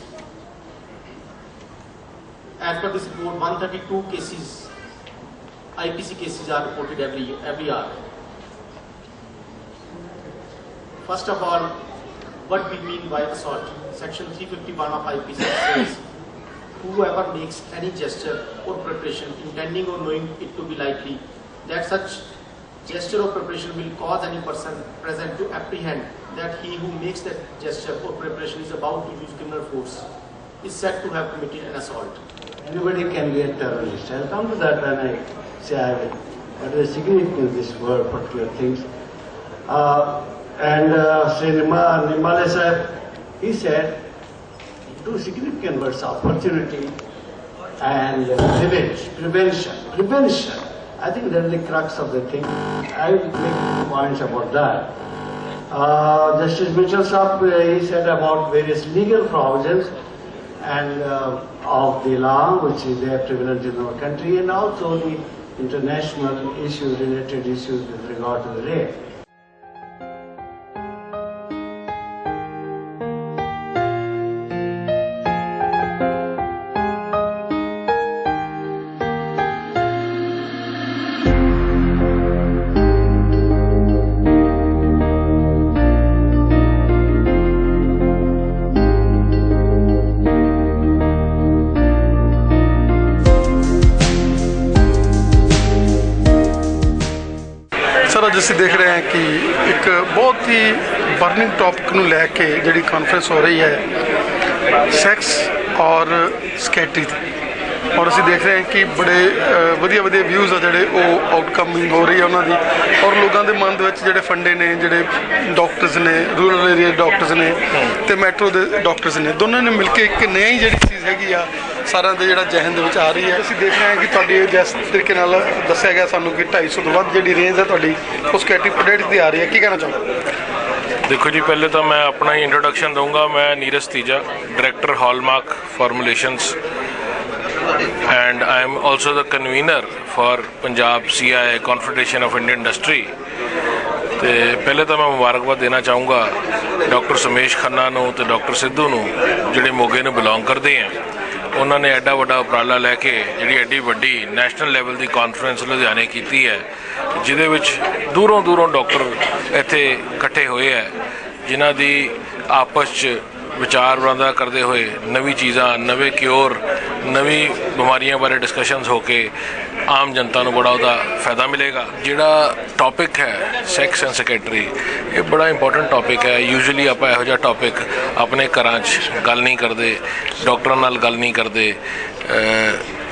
As per this report, 132 cases, IPC cases are reported every hour. First of all, what we mean by assault? Section 351 of IPC says, whoever makes any gesture or preparation intending or knowing it to be likely that such gesture of preparation will cause any person present to apprehend that he who makes that gesture or preparation is about to use criminal force, is said to have committed an assault. Anybody can be a terrorist. I'll come to that when I say I will. What is the significance of this word, particular things? Sri Nimale Sahib, he said two significant words: opportunity and prevention. I think that is the crux of the thing. I will make points about that. Justice Mitchell Sahib, he said about various legal provisions and of the law which is there prevalent in our country, and also the international issues, related issues with regard to the rape. ਅਸੀਂ ਦੇਖ ਰਹੇ ਹਾਂ ਕਿ ਇੱਕ ਬਹੁਤ ਹੀ burning topic ਨੂੰ ਲੈ ਕੇ ਜਿਹੜੀ ਕਾਨਫਰੰਸ ਹੋ ਰਹੀ ਹੈ ਸੈਕਸ ਔਰ ਸਕੈਟਰੀ ਦੀ, ਔਰ ਅਸੀਂ ਦੇਖ ਰਹੇ ਹਾਂ ਕਿ ਬੜੇ ਵਧੀਆ ਵਿਊਜ਼ ਆ ਜਿਹੜੇ ਉਹ ਆਊਟਕਮਿੰਗ ਹੋ ਰਹੀ ਹੈ ਉਹਨਾਂ ਦੀ, ਔਰ ਲੋਕਾਂ ਦੇ ਮਨ ਦੇ ਵਿੱਚ ਜਿਹੜੇ ਫੰਡੇ ਨੇ, ਜਿਹੜੇ ਡਾਕਟਰਸ ਨੇ, ਰੂਰਲ ਏਰੀਆ ਡਾਕਟਰਸ ਨੇ ਤੇ ਮੈਟਰੋ ਦੇ ਡਾਕਟਰਸ ਨੇ, ਦੋਨਾਂ ਨੇ ਮਿਲ ਕੇ ਇੱਕ ਨਈ ਜਿਹੜੀ ਚੀਜ਼ ਹੈਗੀ ਆ ਸਾਰਿਆਂ ਦੇ ਜਿਹੜਾ ਜਹਨ ਦੇ ਵਿੱਚ ਆ ਰਹੀ ਹੈ। ਅਸੀਂ ਦੇਖ ਰਹੇ ਹਾਂ ਕਿ ਤੁਹਾਡੀ ਜਿਸ ਤਰੀਕੇ ਨਾਲ ਦੱਸਿਆ ਗਿਆ ਸਾਨੂੰ ਕਿ 250 ਤੋਂ ਵੱਧ ਜਿਹੜੀ ਰੇਂਜ ਹੈ ਤੁਹਾਡੀ ਉਹ ਸਕੈਟਰੀ ਪ੍ਰੋਡਕਟਸ ਦੀ ਆ ਰਹੀ ਹੈ, ਕੀ ਕਹਿਣਾ ਚਾਹੋਗੇ? देखो जी, पहले तो मैं अपना ही इंट्रोडक्शन दूंगा। मैं Neeraj Teeja, director Hallmark Formulations, and I am also the convener for Punjab CII Confederation of Indian Industry. तो पहले तो मैं मुबारकबाद देना चाहूँगा डॉक्टर सुमेश खन्ना नूं ते डॉक्टर सिद्धू नूं जिहड़े मोगे नूं बिलोंग करते हैं। उन्होंने एडा वड्डा उपराला लैके जिहड़ी एडी वड्डी नैशनल लैवल की कॉन्फ्रेंस लुधियाने की है, जिहदे विच दूरों दूरों डॉक्टर इत्थे इकट्ठे होए है, जिन्हां दी आपस च विचार वरांदा करते हुए नवी चीज़ां, नवे क्योर, नवी बीमारियां बारे डिस्कशनस होके आम जनता को बड़ा उसका फायदा मिलेगा। जिहड़ा टॉपिक है सैक्स एंड सैकेटरी, ये बड़ा इंपॉर्टेंट टॉपिक है। यूजली आप इहो जिहा टॉपिक अपने घरां च गल नहीं करते, डॉक्टरां नाल गल नहीं करते,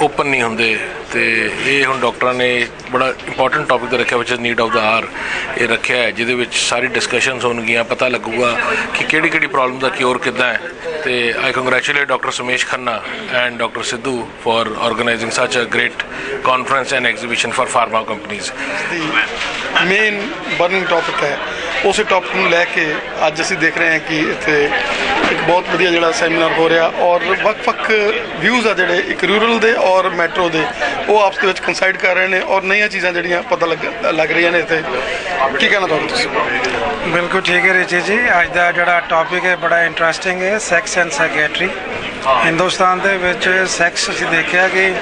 ओपन नहीं होंगे। तो ये हुण डॉक्टरां ने बड़ा इंपॉर्टेंट टॉपिक तो रखा, which is need of the hour, ये रखा है, जिहदे विच सारी डिस्कशनस होणगियां, पता लगूगा कि किहड़ी प्रॉब्लम का क्योर किद्दां है। तो I congratulate doctor Sumesh Khanna and doctor Sidhu for organizing such a great conference and exhibition for pharma companies. Main burning topic है, उस टॉपिक ਨੂੰ ਲੈ ਕੇ ਅੱਜ ਅਸੀਂ ਦੇਖ ਰਹੇ ਹਾਂ ਕਿ ਇੱਥੇ ਇੱਕ ਬਹੁਤ ਵਧੀਆ ਜਿਹੜਾ ਸੈਮੀਨਾਰ ਹੋ ਰਿਹਾ, ਔਰ ਵੱਖ-ਵੱਖ ਵਿਊਜ਼ ਆ ਜਿਹੜੇ ਇੱਕ ਰੂਰਲ ਦੇ ਔਰ ਮੈਟਰੋ ਦੇ, ਉਹ ਆਪਸ ਦੇ ਵਿੱਚ ਕੰਸਾਈਡ ਕਰ ਰਹੇ ਨੇ, ਔਰ ਨਈਆਂ ਚੀਜ਼ਾਂ ਜਿਹੜੀਆਂ ਪਤਾ ਲੱਗ ਰਹੀਆਂ ਨੇ ਇੱਥੇ। ਕੀ ਕਹਿਣਾ ਚਾਹੋਗੇ ਤੁਸੀਂ? ਬਿਲਕੁਲ ਠੀਕ ਹੈ ਰਿਚੀ ਜੀ, ਅੱਜ ਦਾ ਜਿਹੜਾ ਟੌਪਿਕ ਹੈ ਬੜਾ ਇੰਟਰਸਟਿੰਗ ਹੈ, ਸੈਕਸ ਐਂਡ ਸਾਈਕੈਟਰੀ। ਹਿੰਦੁਸਤਾਨ ਦੇ ਵਿੱਚ ਸੈਕਸ ਅਸੀਂ ਦੇਖਿਆ ਕਿ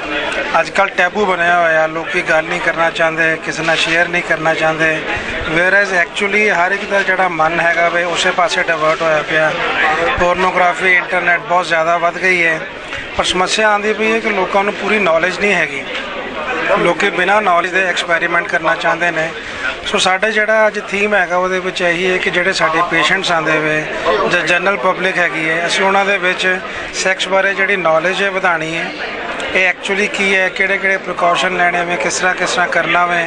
ਅੱਜ ਕੱਲ੍ਹ ਟੈਬੂ ਬਣਿਆ ਹੋਇਆ, ਲੋਕ ਗੱਲ ਨਹੀਂ ਕਰਨਾ ਚਾਹੁੰਦੇ, ਕਿਸੇ ਨਾਲ ਸ਼ੇਅਰ ਨਹੀਂ ਕਰਨਾ ਚਾਹੁੰਦੇ, ਵੇਅਰਐਜ਼ ਐਕਚੁਅਲੀ ਹਰ ਇੱਕ ਦਾ ਜਿਹੜਾ ਮਨ ਹੈਗਾ ਵੇ ਉਸੇ ਪਾਸੇ ਡਿਵਰਟ ਹੋਇਆ ਪਿਆ। ਪੋਰਨੋਗ੍ਰਾਫੀ, ਇੰਟਰਨੈਟ ਬਹੁਤ ਜ਼ਿਆਦਾ ਵੱਧ ਗਈ ਹੈ, ਪਰ ਸਮੱਸਿਆ ਆਉਂਦੀ ਪਈ ਹੈ ਕਿ ਲੋਕਾਂ ਨੂੰ ਪੂਰੀ ਨੌਲੇਜ ਨਹੀਂ ਹੈਗੀ, ਲੋਕ ਬਿਨਾਂ ਨੌਲੇਜ ਦੇ ਐਕਸਪੈਰੀਮੈਂਟ ਕਰਨਾ ਚਾਹੁੰਦੇ ਨੇ। ਸੋ ਸਾਡਾ ਜਿਹੜਾ ਅੱਜ ਥੀਮ ਹੈਗਾ ਉਹਦੇ ਵਿੱਚ ਇਹੀ ਹੈ ਕਿ ਜਿਹੜੇ ਸਾਡੇ ਪੇਸ਼ੈਂਟਸ ਆਉਂਦੇ ਵੇ ਜਾਂ ਜਨਰਲ ਪਬਲਿਕ ਹੈਗੀ ਹੈ, ਅਸੀਂ ਉਹਨਾਂ ਦੇ ਵਿੱਚ ਸੈਕਸ ਬਾਰੇ ਜਿਹੜੀ ਨੌਲੇਜ ਹੈ ਵਧਾਉਣੀ ਹੈ। ਇਹ ਐਕਚੁਅਲੀ ਕੀ ਹੈ, ਕਿਹੜੇ ਪ੍ਰੀਕਾਸ਼ਨ ਲੈਣੇ ਵੇ, ਕਿਸ ਤਰ੍ਹਾਂ ਕਰਨਾ ਵੇ।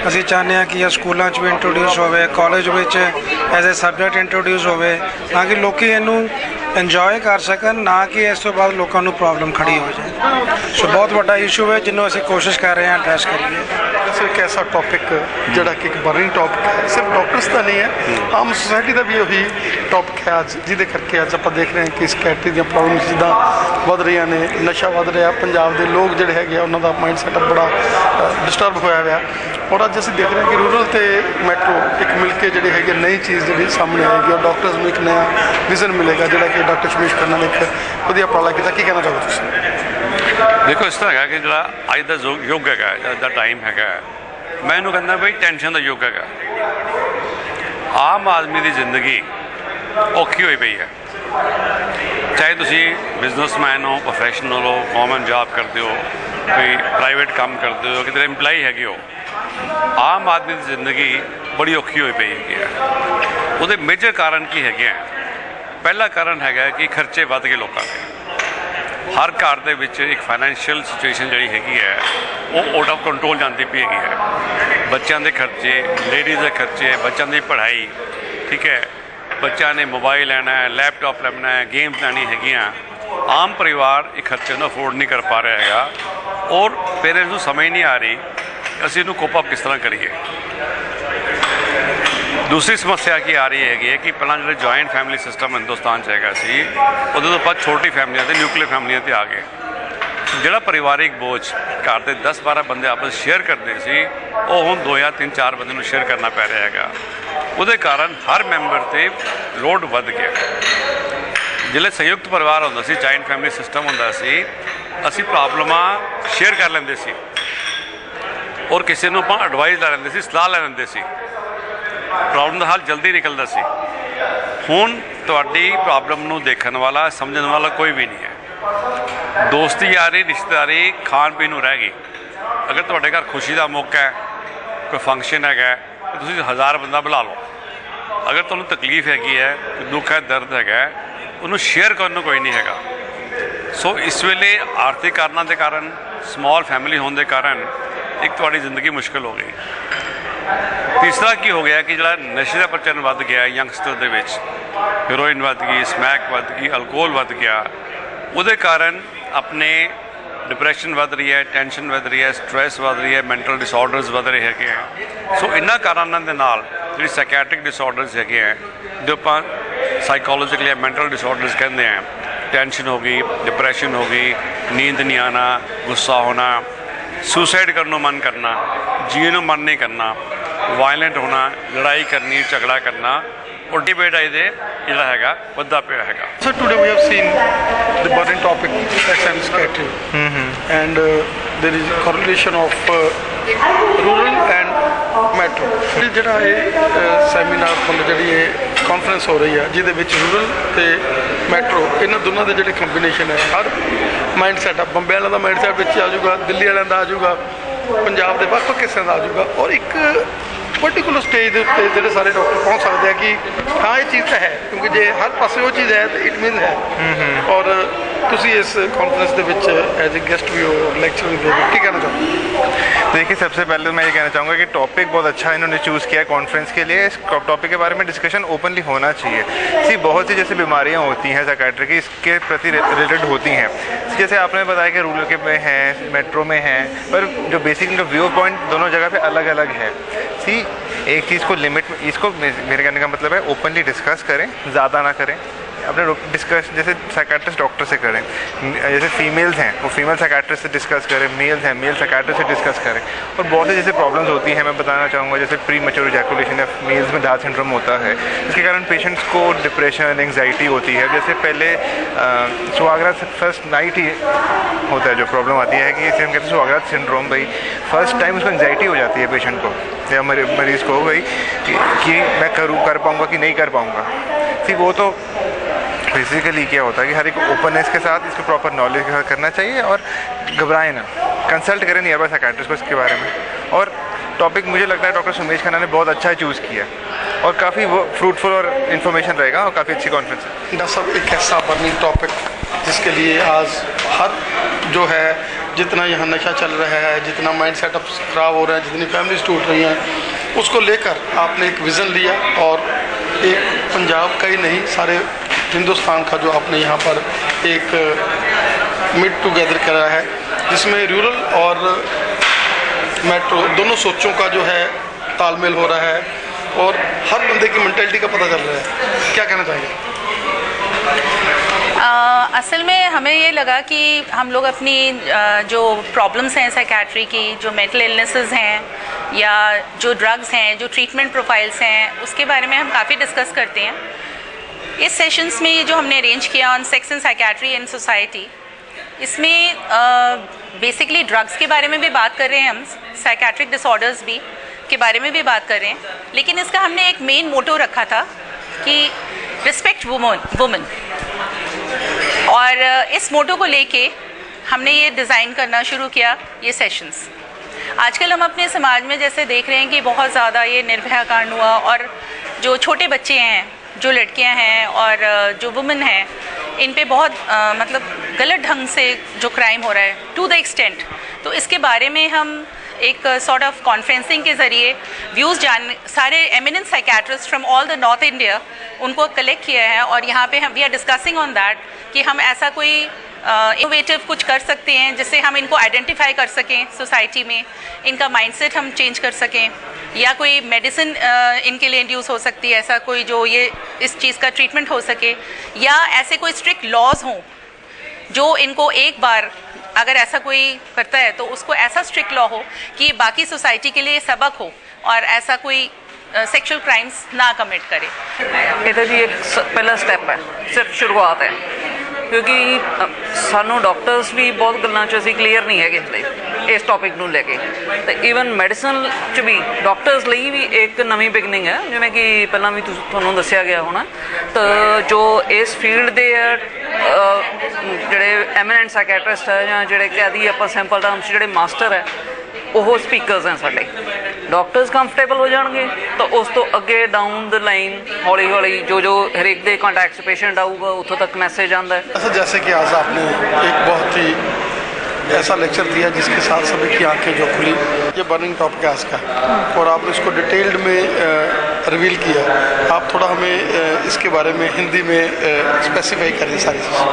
ਅਸੀਂ ਚਾਹੁੰਦੇ ਹਾਂ ਕਿ ਇਹ ਸਕੂਲਾਂ 'ਚ ਵੀ ਇੰਟਰੋਡਿਊਸ ਹੋਵੇ, ਕਾਲਜ ਵਿੱਚ ਐਜ਼ ਏ ਸਬਜੈਕਟ ਇੰਟਰੋਡਿਊਸ ਹੋਵੇ, ਤਾਂ ਕਿ ਲੋਕ ਇਹਨੂੰ ਇੰਜੋਏ ਕਰ ਸਕਣ, ਨਾ ਕਿ ਇਸ ਤੋਂ ਬਾਅਦ ਲੋਕਾਂ ਨੂੰ ਪ੍ਰੋਬਲਮ ਖੜੀ ਹੋ ਜਾਏ। ਸੋ ਬਹੁਤ ਵੱਡਾ ਇਸ਼ੂ ਹੈ ਜਿਹਨੂੰ ਅਸੀਂ ਕੋਸ਼ਿਸ਼ ਕਰ ਰਹੇ ਹਾਂ ਐਡਰੈਸ ਕਰੀਏ। ਇੱਕ ਐਸਾ ਟੌਪਿਕ ਜਿਹੜਾ ਕਿ ਇੱਕ ਬਰਨਿੰਗ ਟੌਪਿਕ ਹੈ, ਸਿਰਫ ਡਾਕਟਰਸ ਦਾ ਨਹੀਂ ਹੈ, ਆਮ ਸੁਸਾਇਟੀ ਦਾ ਵੀ ਉਹੀ ਟੌਪਿਕ ਹੈ ਅੱਜ, ਜਿਹਦੇ ਕਰਕੇ ਅੱਜ ਆਪਾਂ ਦੇਖ ਰਹੇ ਹਾਂ ਕਿ ਸਕੈਟਰੀ ਦੀਆਂ ਪ੍ਰੋਬਲਮਸ ਜਿੱਦਾਂ ਵੱਧ ਰਹੀਆਂ ਨੇ, ਨਸ਼ਾ ਵੱਧ ਰਿਹਾ, ਪੰਜਾਬ ਦੇ ਲੋਕ ਜਿਹੜੇ ਹੈਗੇ ਆ ਉਹਨਾਂ ਦਾ ਮਾਈਂਡ ਸੈਟਅਪ ਬੜਾ ਡਿਸਟਰਬ ਹੋਇਆ ਹੋਇਆ। ਔਰ ਅੱਜ ਅਸੀਂ ਦੇਖ ਰਹੇ ਹਾਂ ਕਿ ਰੂਰਲ ਤੇ ਮੈਟਰੋ ਇੱਕ ਮਿਲ ਕੇ ਜਿਹੜੀ ਹੈਗੀ ਨਈ ਚੀਜ਼ ਜਿਹੜੀ ਸਾਹਮਣੇ ਆਏਗੀ, ਔਰ ਡਾਕਟਰਸ ਨੂੰ ਇੱਕ ਨया ਵਿਜ਼ਨ ਮਿਲੇਗਾ, ਜਿਹੜਾ ਕਿ ਡਾਕਟਰ ਸੁਮੇਸ਼ ਖੰਨਾ ਨੇ ਇੱਕ ਵਧੀਆ ਉਪਰਾਲਾ ਕੀਤਾ। ਕੀ ਕਹਿਣਾ ਚਾਹੋਗੇ ਤੁਸੀਂ? ਦੇਖੋ, ਇਸ ਤਰ੍ਹਾਂ ਹੈਗਾ ਕਿ ਜਿਹੜਾ ਅੱਜ ਦਾ ਯੁੱਗ ਹੈਗਾ, ਅੱਜ ਦਾ ਟਾਈਮ ਹੈਗਾ, ਮੈਂ ਇਹਨੂੰ ਕਹਿੰਦਾ ਬਈ ਟੈਨਸ਼ਨ ਦਾ ਯੁੱਗ ਹੈਗਾ। ਆਮ ਆਦਮੀ ਦੀ ਜ਼ਿੰਦਗੀ ਔਖੀ ਹੋਈ ਪਈ ਹੈ, ਚਾਹੇ ਤੁਸੀਂ ਬਿਜ਼ਨਸਮੈਨ ਹੋ, ਪ੍ਰੋਫੈਸ਼ਨਲ ਹੋ, ਗੌਰਮੈਂਟ ਜੌਬ ਕਰਦੇ ਹੋ, ਕੋਈ ਪ੍ਰਾਈਵੇਟ ਕੰਮ ਕਰਦੇ ਹੋ, ਕਿਤੇ ਇੰਪਲਾਈ ਹੈਗੇ ਹੋ, ਆਮ ਆਦਮੀ ਦੀ ਜ਼ਿੰਦਗੀ ਬੜੀ ਔਖੀ ਹੋਈ ਪਈ ਹੈਗੀ ਹੈ। ਉਹਦੇ ਮੇਜਰ ਕਾਰਨ ਕੀ ਹੈਗੇ ਆ? ਪਹਿਲਾ ਕਾਰਨ ਹੈਗਾ ਕਿ ਖਰਚੇ ਵੱਧ ਗਏ ਲੋਕਾਂ ਦੇ। ਹਰ ਘਰ ਦੇ ਵਿੱਚ ਇੱਕ ਫਾਈਨੈਂਸ਼ੀਅਲ ਸਿਚੁਏਸ਼ਨ ਜਿਹੜੀ ਹੈਗੀ ਹੈ ਉਹ ਆਊਟ ਆਫ ਕੰਟਰੋਲ ਜਾਂਦੀ ਪਈ ਹੈਗੀ ਹੈ। ਬੱਚਿਆਂ ਦੇ ਖਰਚੇ, ਲੇਡੀਜ਼ ਦੇ ਖਰਚੇ, ਬੱਚਿਆਂ ਦੀ ਪੜ੍ਹਾਈ, ਠੀਕ ਹੈ, ਬੱਚਿਆਂ ਨੇ ਮੋਬਾਈਲ ਲੈਣਾ ਹੈ, ਲੈਪਟਾਪ ਲੈਣਾ ਹੈ, ਗੇਮਸ ਲੈਣੀ ਹੈਗੀਆਂ। ਆਮ ਪਰਿਵਾਰ ਇਹ ਖਰਚੇ ਨੂੰ ਅਫੋਰਡ ਨਹੀਂ ਕਰ ਪਾ ਰਿਹਾ ਹੈਗਾ ਔਰ ਪੇਰੈਂਟਸ ਨੂੰ ਸਮਝ ਨਹੀਂ ਆ ਰਹੀ ਅਸੀਂ ਇਹਨੂੰ ਕੋਪ ਅਪ ਕਿਸ ਤਰ੍ਹਾਂ ਕਰੀਏ। ਦੂਸਰੀ ਸਮੱਸਿਆ ਕੀ ਆ ਰਹੀ ਹੈਗੀ ਹੈ ਕਿ ਪਹਿਲਾਂ ਜਿਹੜੇ ਜੁਆਇੰਟ ਫੈਮਿਲੀ ਸਿਸਟਮ ਹਿੰਦੁਸਤਾਨ 'ਚ ਹੈਗਾ ਸੀ ਉਹਦੇ ਤੋਂ ਬਾਅਦ ਛੋਟੀ ਫੈਮਲੀਆਂ ਤੇ ਨਿਊਕਲੀਅਰ ਫੈਮਲੀਆਂ 'ਤੇ ਆ ਗਏ। ਜਿਹੜਾ ਪਰਿਵਾਰਿਕ ਬੋਝ ਘਰ ਦੇ 10-12 ਬੰਦੇ ਆਪਸ ਸ਼ੇਅਰ ਕਰਦੇ ਸੀ ਉਹ ਹੁਣ 2 ਜਾਂ 3-4 ਬੰਦੇ ਨੂੰ ਸ਼ੇਅਰ ਕਰਨਾ ਪੈ ਰਿਹਾ ਹੈਗਾ। ਉਹਦੇ ਕਾਰਨ ਹਰ ਮੈਂਬਰ 'ਤੇ ਲੋਡ ਵੱਧ ਗਿਆ। ਜਿਹੜੇ ਸੰਯੁਕਤ ਪਰਿਵਾਰ ਹੁੰਦਾ ਸੀ, ਜੁਆਇੰਟ ਫੈਮਿਲੀ ਸਿਸਟਮ ਹੁੰਦਾ ਸੀ, ਅਸੀਂ ਪ੍ਰੋਬਲਮਾਂ ਸ਼ੇਅਰ ਕਰ ਲੈਂਦੇ ਸੀ ਔਰ ਕਿਸੇ ਨੂੰ ਆਪਾਂ ਐਡਵਾਈਸ ਲੈ ਲੈਂਦੇ ਸੀ, ਸਲਾਹ ਲੈ ਲੈਂਦੇ ਸੀ। ਪ੍ਰੋਬਲਮ ਦਾ ਹੱਲ ਜਲਦੀ ਨਿਕਲਦਾ ਸੀ। ਹੁਣ ਤੁਹਾਡੀ ਪ੍ਰੋਬਲਮ ਨੂੰ ਦੇਖਣ ਵਾਲਾ, ਸਮਝਣ ਵਾਲਾ ਕੋਈ ਵੀ ਨਹੀਂ ਹੈ। ਦੋਸਤੀ ਯਾਰੀ, ਰਿਸ਼ਤੇਦਾਰੀ ਖਾਣ ਪੀਣ ਨੂੰ ਰਹਿ ਗਈ। ਅਗਰ ਤੁਹਾਡੇ ਘਰ ਖੁਸ਼ੀ ਦਾ ਮੌਕਾ ਹੈ, ਕੋਈ ਫੰਕਸ਼ਨ ਹੈਗਾ, ਤਾਂ ਤੁਸੀਂ 1000 ਬੰਦਾ ਬੁਲਾ ਲਓ। ਅਗਰ ਤੁਹਾਨੂੰ ਤਕਲੀਫ ਹੈਗੀ ਹੈ, ਦੁੱਖ ਹੈ, ਦਰਦ ਹੈਗਾ, ਉਹਨੂੰ ਸ਼ੇਅਰ ਕਰਨ ਨੂੰ ਕੋਈ ਨਹੀਂ ਹੈਗਾ। ਸੋ ਇਸ ਵੇਲੇ ਆਰਥਿਕ ਕਾਰਨਾਂ ਦੇ ਕਾਰਨ, ਸਮਾਲ ਫੈਮਿਲੀ ਹੋਣ ਦੇ ਕਾਰਨ ਇੱਕ ਤੁਹਾਡੀ ਜ਼ਿੰਦਗੀ ਮੁਸ਼ਕਿਲ ਹੋ ਗਈ। ਤੀਸਰਾ ਕੀ ਹੋ ਗਿਆ ਕਿ ਜਿਹੜਾ ਨਸ਼ੇ ਦਾ ਪ੍ਰਚਲਨ ਵੱਧ ਗਿਆ ਯੰਗਸਟਰ ਦੇ ਵਿੱਚ, ਹੀਰੋਇਨ ਵੱਧ ਗਈ, ਸਮੈਕ ਵੱਧ ਗਈ, ਅਲਕੋਹਲ ਵੱਧ ਗਿਆ। ਉਹਦੇ ਕਾਰਨ ਆਪਣੇ ਡਿਪਰੈਸ਼ਨ ਵੱਧ ਰਹੀ ਹੈ, ਟੈਨਸ਼ਨ ਵੱਧ ਰਹੀ ਹੈ, ਸਟ੍ਰੈਸ ਵੱਧ ਰਹੀ ਹੈ, ਮੈਂਟਲ ਡਿਸਆਰਡਰਸ ਵੱਧ ਰਹੇ ਹੈਗੇ ਆ। ਸੋ ਇਹਨਾਂ ਕਾਰਨਾਂ ਦੇ ਨਾਲ ਜਿਹੜੀ ਸਾਈਕੈਟ੍ਰਿਕ ਡਿਸਆਰਡਰਸ ਹੈਗੇ ਆ, ਜੋ ਆਪਾਂ ਸਾਈਕੋਲੋਜੀਕਲ ਜਾਂ ਮੈਂਟਲ ਡਿਸਆਰਡਰਸ ਕਹਿੰਦੇ ਆ, ਟੈਨਸ਼ਨ ਹੋ ਗਈ, ਡਿਪਰੈਸ਼ਨ ਹੋ ਗਈ, ਨੀਂਦ ਨਹੀਂ ਆਉਣਾ, ਗੁੱਸਾ ਹੋਣਾ, ਸੁਸਾइड करने मन करना, जीने ਨੂੰ मन नहीं करना, वायलेंट होना, लड़ाई करनी, झगड़ा करना और डिबेट दे ਜਿਹੜਾ ਹੈਗਾ ਵੱਧਦਾ ਪਿਆ ਹੈਗਾ। So today we have seen the burning topic sex and psychiatry, and there is a correlation of rural and metro. ਜਿਹੜਾ ਇਹ ਸੈਮੀਨਾਰ ਮਤਲਬ ਜਿਹੜੀ ਇਹ ਕਾਨਫਰੰਸ ਹੋ ਰਹੀ ਹੈ ਜਿਹਦੇ ਵਿੱਚ ਰੂਰਲ ਤੇ ਮੈਟਰੋ ਇਹਨਾਂ ਦੋਨਾਂ ਦੇ ਜਿਹੜੇ ਕੰਬੀਨੇਸ਼ਨ ਹੈ, ਹਰ ਮਾਈਂਡ ਸੈਟ ਆ, ਬੰਬੇ ਵਾਲਿਆਂ ਦਾ ਮਾਈਂਡ ਸੈਟ ਵਿੱਚ ਆ ਜਾਊਗਾ, ਦਿੱਲੀ ਵਾਲਿਆਂ ਦਾ ਆ ਜਾਊਗਾ, ਪੰਜਾਬ ਦੇ ਵੱਖ-ਵੱਖ ਹਿੱਸਿਆਂ ਦਾ ਆ ਜਾਊਗਾ ਔਰ ਇੱਕ पर्टिकुलर स्टेज के उत्ते जो सारे डॉक्टर पहुँच सकते हैं कि हाँ ये चीज़ तो है, क्योंकि जो हर पास वो चीज़ है तो इट मीन है। और तुसी इस कॉन्फ्रेंस के विच एज ए गेस्ट भी हो, लेक्चर भी दे, क्या कहना चाहूँगा? देखिए, सबसे पहले मैं ये कहना चाहूँगा कि टॉपिक बहुत अच्छा इन्होंने चूज़ किया है कॉन्फ्रेंस के लिए। इस टॉपिक के बारे में डिस्कशन ओपनली होना चाहिए। सी बहुत सी जैसे बीमारियाँ होती हैं साइकियाट्री की, इसके प्रति रिलेटेड होती हैं। जैसे आपने बताया कि रूरल के में हैं, मेट्रो में हैं, पर जो बेसिक इनका व्यू पॉइंट दोनों जगह पे अलग अलग है। सी एक चीज़ को लिमिट, इसको मेरे कहने का मतलब है ओपनली डिस्कस करें, ज़्यादा ना करें। अपने डिस्कस जैसे साइकियाट्रिस्ट डॉक्टर से करें, जैसे फीमेल्स हैं वो फीमेल साइकियाट्रिस्ट से डिस्कस करें, मेल्स हैं मेल साइकियाट्रिस्ट से डिस्कस करें। और बहुत से जैसे प्रॉब्लम्स होती हैं, मैं बताना चाहूँगा जैसे प्री मैच्योर इजैकुलेशन या मेल्स में डाउन सिंड्रोम होता है, जिसके कारण पेशेंट्स को डिप्रेशन, एंग्जाइटी होती है। जैसे पहले सुहागरात फर्स्ट नाइट ही होता है जो प्रॉब्लम आती है कि इसे हम कहते हैं सुहागरात सिंड्रोम। भाई फर्स्ट टाइम उसको एंग्जाइटी हो जाती है पेशेंट को या मरीज़ को, भाई कि मैं कर पाऊँगा कि नहीं कर पाऊँगा। ठीक, वो तो बेसिकली क्या होता है कि हर एक ओपननेस के साथ इसको प्रॉपर नॉलेज के साथ करना चाहिए और घबराएं ना, कंसल्ट करें नियर बाय साइकियाट्रिस्ट को इसके बारे में। और टॉपिक मुझे लगता है डॉक्टर सुमेश खन्ना ने बहुत अच्छा चूज़ किया और काफ़ी वो फ्रूटफुल और इन्फॉर्मेशन रहेगा और काफ़ी अच्छी कॉन्फ्रेंस है। डॉक्टर साहब, एक ऐसा बर्निंग टॉपिक जिसके लिए आज हर जो है, जितना यहाँ नशा चल रहा है, जितना माइंड सेटअप ख़राब हो रहा है, जितनी फैमिलीज टूट रही हैं, उसको लेकर आपने एक विज़न लिया और एक पंजाब का ही नहीं सारे हिंदुस्तान का जो आपने यहाँ पर एक मीट टुगेदर करा है, जिसमें रूरल और मेट्रो दोनों सोचों का जो है तालमेल हो रहा है और हर बंदे की मेंटालिटी का पता चल रहा है। क्या कहना चाहिए? असल में हमें ये लगा कि हम लोग अपनी जो प्रॉब्लम्स हैं साइकियाट्री की, जो मेंटल इलनेसेस हैं या जो ड्रग्स हैं, जो ट्रीटमेंट प्रोफाइल्स हैं, उसके बारे में हम काफ़ी डिस्कस करते हैं। इस सेशंस में ये जो हमने अरेंज किया on sex and psychiatry in society, इसमें बेसिकली ड्रग्स के बारे में भी बात कर रहे हैं हम, साइकियाट्रिक डिसऑर्डर्स भी के बारे में भी बात कर रहे हैं, लेकिन इसका हमने एक मेन मोटो रखा था कि रिस्पेक्ट वुमेन। और इस मोटो को लेके हमने ये डिज़ाइन करना शुरू किया ये सेशंस। आजकल हम अपने समाज में जैसे देख रहे हैं कि बहुत ज़्यादा ये निर्भया कांड हुआ, और जो छोटे बच्चे हैं, जो लड़कियां हैं और जो वुमेन हैं, इन पे बहुत मतलब गलत ढंग से जो क्राइम हो रहा है टू द एक्सटेंट। तो इसके बारे में हम एक सॉर्ट ऑफ कॉन्फ्रेंसिंग के ज़रिए व्यूज़ सारे eminent psychiatrist from all the north India उनको कलेक्ट किया है, और यहाँ पे हम we are discussing on that कि हम ऐसा कोई इनोवेटिव कुछ कर सकते हैं जिससे हम इनको आइडेंटिफाई कर सकें सोसाइटी में, इनका माइंडसेट हम चेंज कर सकें, या कोई मेडिसिन इनके लिए इंड्यूस हो सकती है, ऐसा कोई जो ये इस चीज़ का ट्रीटमेंट हो सके, या ऐसे कोई स्ट्रिक्ट लॉज हों जो इनको एक बार अगर ऐसा कोई करता है तो उसको ऐसा स्ट्रिक्ट लॉ हो कि बाकी सोसाइटी के लिए सबक हो और ऐसा कोई सेक्सुअल क्राइम्स ना कमिट करे। ये तो जी एक पहला स्टेप है, सिर्फ शुरुआत है, क्योंकि सानू डॉक्टर्स भी बहुत गल्लां च असीं क्लीयर नहीं है इसलिए इस टॉपिक नूं लेके, तो ईवन मैडिसन च भी डॉक्टर्स ਲਈ भी एक नवीं बिगनिंग है, जिवें कि पहलां भी तुहानूं दस्सिया गया होना। तो जो इस फील्ड दे ਜਿਹੜੇ एमिनेंट साइकियाट्रिस्ट है ਜਾਂ ਜਿਹੜੇ कह दी ਆਪਾਂ ਸਿੰਪਲ ਟਰਮਸ ਜਿਹੜੇ ਮਾਸਟਰ है ਉਹ ਸਪੀਕਰਸ हैं ਸਾਡੇ। डॉक्टर्स कंफर्टेबल हो जाएंगे तो उस तो अगे डाउन द लाइन हौली हौली जो हरेक दे कॉन्टैक्ट पेशेंट आऊगा उतों तक मैसेज आता है। ऐसा जैसे कि आज आपने एक बहुत ही ऐसा लेक्चर दिया जिसके साथ सभी की आंखें जो खुली, ये बर्निंग टॉपिक है आज का, और आपने इसको डिटेल्ड में रिवील किया। आप थोड़ा हमें इसके बारे में हिंदी में स्पेसिफाई करें सारी चीज़ें।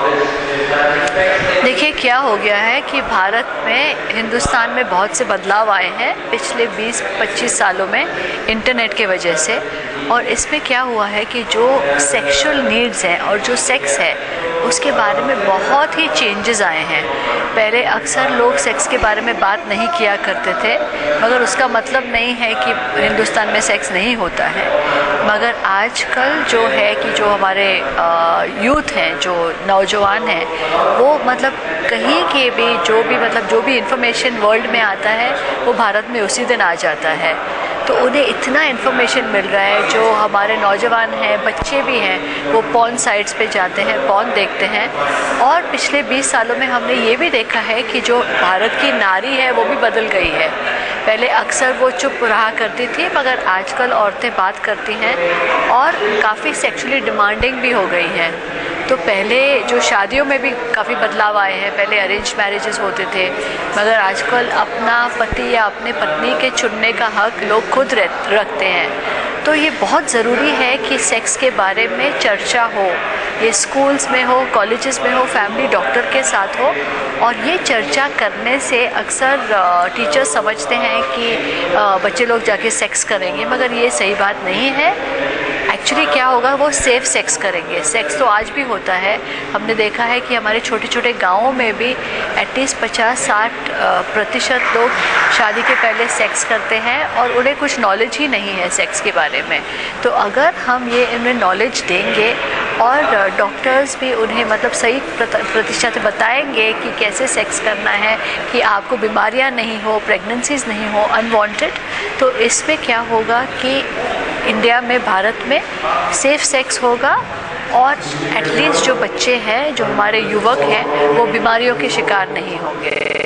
देखिए क्या हो गया है कि भारत में, हिंदुस्तान में बहुत से बदलाव आए हैं पिछले 20-25 सालों में इंटरनेट के वजह से, और इसमें क्या हुआ है कि जो सेक्सुअल नीड्स हैं और जो सेक्स है उसके बारे में बहुत ही चेंजेस आए हैं। पहले अक्सर लोग सेक्स के बारे में बात नहीं किया करते थे, मगर उसका मतलब नहीं है कि हिंदुस्तान में सेक्स नहीं होता है। मगर आजकल जो है कि जो हमारे यूथ हैं, जो नौजवान हैं, वो मतलब कहीं के भी जो भी इंफॉर्मेशन वर्ल्ड में आता है वो भारत में उसी दिन आ जाता है। तो उन्हें इतना इन्फॉर्मेशन मिल रहा है, जो हमारे नौजवान हैं, बच्चे भी हैं, वो पॉर्न साइट्स पे जाते हैं, पॉर्न देखते हैं। और पिछले 20 सालों में हमने ये भी देखा है कि जो भारत की नारी है वो भी बदल गई है। पहले अक्सर वो चुप रहा करती थी, मगर आजकल औरतें बात करती हैं और काफ़ी सेक्सुअली डिमांडिंग भी हो गई हैं। तो पहले जो शादियों में भी काफ़ी बदलाव आए हैं, पहले अरेंज मैरिजेस होते थे, मगर आजकल अपना पति या अपने पत्नी के चुनने का हक लोग खुद रखते हैं। तो ये बहुत ज़रूरी है कि सेक्स के बारे में चर्चा हो, ये स्कूल्स में हो, कॉलेजेस में हो, फैमिली डॉक्टर के साथ हो। और ये चर्चा करने से अक्सर टीचर्स समझते हैं कि बच्चे लोग जाके सेक्स करेंगे, मगर ये सही बात नहीं है। एक्चुअली क्या होगा, वो सेफ सेक्स करेंगे। सेक्स तो आज भी होता है, हमने देखा है कि हमारे छोटे छोटे गाँवों में भी एटलीस्ट 50-60% लोग शादी के पहले सेक्स करते हैं और उन्हें कुछ नॉलेज ही नहीं है सेक्स के बारे में। तो अगर हम ये उन्हें नॉलेज देंगे और डॉक्टर्स भी उन्हें मतलब सही प्रतिशत बताएंगे कि कैसे सेक्स करना है, कि आपको बीमारियां नहीं हो, प्रेगनेंसीज नहीं हो अनवांटेड, तो इसमें क्या होगा कि इंडिया में, भारत में सेफ सेक्स होगा और एटलीस्ट जो बच्चे हैं, जो हमारे युवक हैं, वो बीमारियों के शिकार नहीं होंगे।